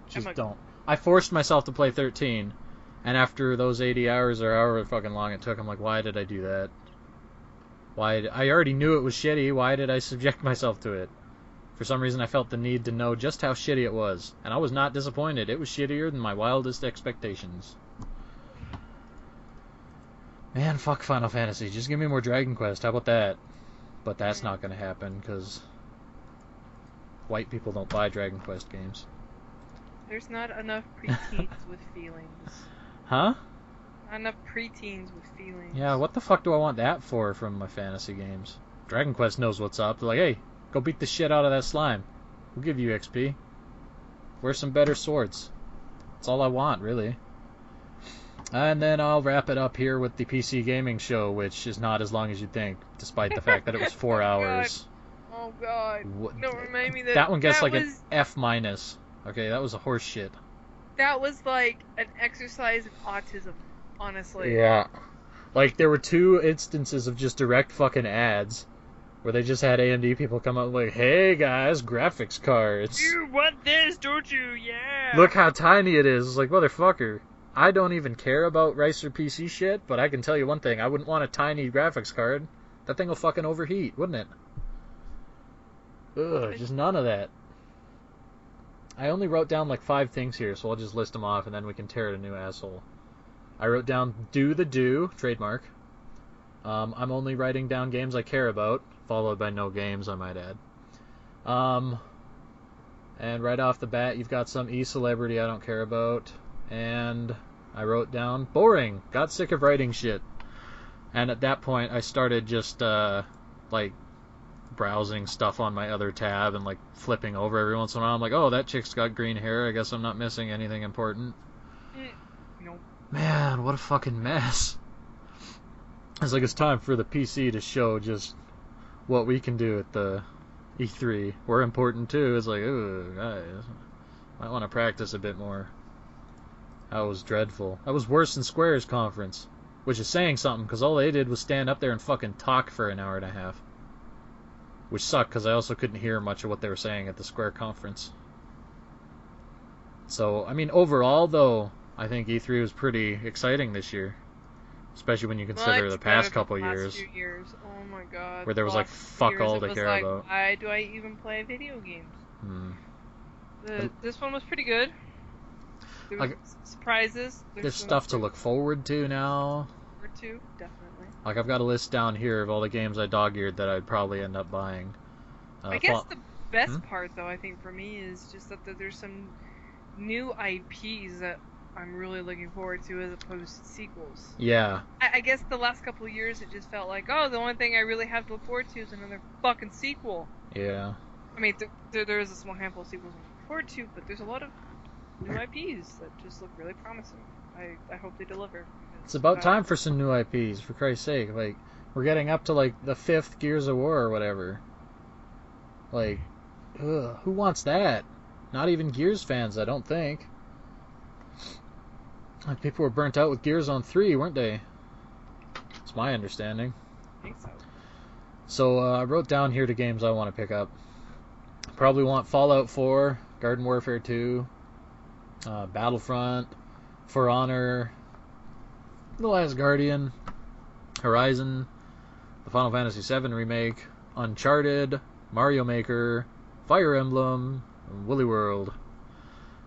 Just I'm a- don't. I forced myself to play 13, and after those 80 hours or however fucking long it took, I'm like, why did I do that? I already knew it was shitty. Why did I subject myself to it? For some reason, I felt the need to know just how shitty it was, and I was not disappointed. It was shittier than my wildest expectations. Man, fuck Final Fantasy. Just give me more Dragon Quest. How about that? But that's not going to happen, because white people don't buy Dragon Quest games. There's not enough preteens with feelings. Huh? Not enough preteens with feelings. Yeah, what the fuck do I want that for from my fantasy games? Dragon Quest knows what's up. They're like, hey, go beat the shit out of that slime. We'll give you XP. Wear some better swords. That's all I want, really. And then I'll wrap it up here with the PC gaming show, which is not as long as you'd think, despite the fact that it was 4 hours. Oh god. Don't remind me that. That one gets like was, an F minus. Okay, that was a horse shit. That was like an exercise in autism, honestly. Yeah. Like, there were 2 instances of just direct fucking ads where they just had AMD people come up like, hey guys, graphics cards. You want this, don't you? Yeah. Look how tiny it is. It's like, motherfucker, I don't even care about Ricer PC shit, but I can tell you one thing. I wouldn't want a tiny graphics card. That thing will fucking overheat, wouldn't it? Ugh, just none of that. I only wrote down like 5 things here, so I'll just list them off and then we can tear it a new asshole. I wrote down do, trademark. I'm only writing down games I care about, followed by no games, I might add. And right off the bat, you've got some e-celebrity I don't care about. And I wrote down boring. Got sick of writing shit. And at that point, I started just, like, browsing stuff on my other tab and, like, flipping over every once in a while. I'm like, oh, that chick's got green hair. I guess I'm not missing anything important. Nope. Man, what a fucking mess. It's like it's time for the PC to show just what we can do at the E3. We're important too. It's like, ooh, guys, I want to practice a bit more. That was dreadful. That was worse than Square's conference, which is saying something because all they did was stand up there and fucking talk for an hour and a half, which sucked because I also couldn't hear much of what they were saying at the Square conference. So, I mean, overall though, I think E3 was pretty exciting this year, especially when you consider the past couple years, few years. Oh my god. where there was like fuck all to care about. Why do I even play video games? Hmm. This one was pretty good. There was surprises. There's stuff to look forward to now. Definitely. Like I've got a list down here of all the games I dog-eared that I'd probably end up buying. I guess the best part, though, I think for me is just that there's some new IPs that I'm really looking forward to as opposed to sequels. Yeah. I guess the last couple of years it just felt like, oh, the only thing I really have to look forward to is another fucking sequel. Yeah. I mean, there is a small handful of sequels I'm looking forward to, but there's a lot of new IPs that just look really promising. I hope they deliver. It's about time for some new IPs, for Christ's sake. Like, we're getting up to, like, the 5th Gears of War or whatever. Like, ugh, who wants that? Not even Gears fans, I don't think. Like, people were burnt out with Gears on 3, weren't they? It's my understanding. I think so. So, I wrote down here the games I want to pick up. Probably want Fallout 4, Garden Warfare 2, Battlefront, For Honor, The Last Guardian, Horizon, the Final Fantasy VII Remake, Uncharted, Mario Maker, Fire Emblem, and Woolly World,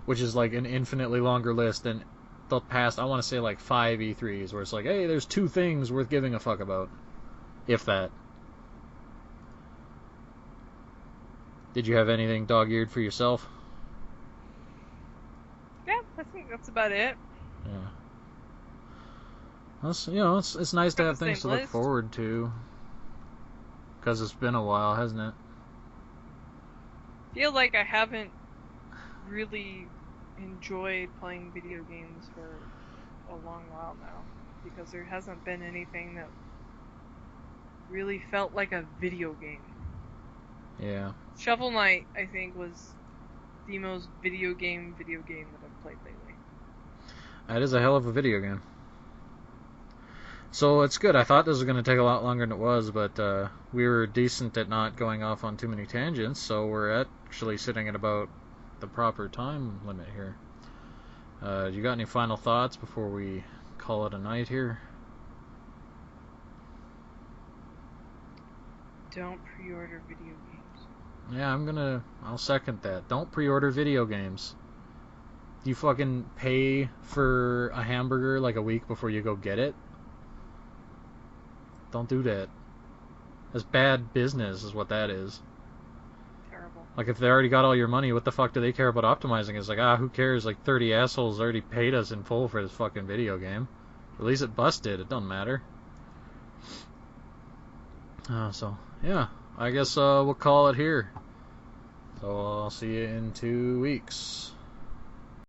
which is like an infinitely longer list than the past, I want to say like 5 E3s, where it's like, hey, there's 2 things worth giving a fuck about. If that. Did you have anything dog-eared for yourself? Yeah, I think that's about it. Yeah. That's, it's nice to have things to look forward to. Because it's been a while, hasn't it? I feel like I haven't really enjoyed playing video games for a long while now. Because there hasn't been anything that really felt like a video game. Yeah. Shovel Knight, I think, was the most video game that I've played lately. That is a hell of a video game. So it's good. I thought this was going to take a lot longer than it was, but we were decent at not going off on too many tangents, so we're actually sitting at about the proper time limit here. You got any final thoughts before we call it a night here? Don't pre-order video games. Yeah, I'll second that. Don't pre-order video games. You fucking pay for a hamburger like a week before you go get it? Don't do that. That's bad business is what that is. Terrible. Like, if they already got all your money, what the fuck do they care about optimizing? It's like, who cares? Like, 30 assholes already paid us in full for this fucking video game. At least it busted. It doesn't matter. So, yeah. I guess we'll call it here. So I'll see you in 2 weeks.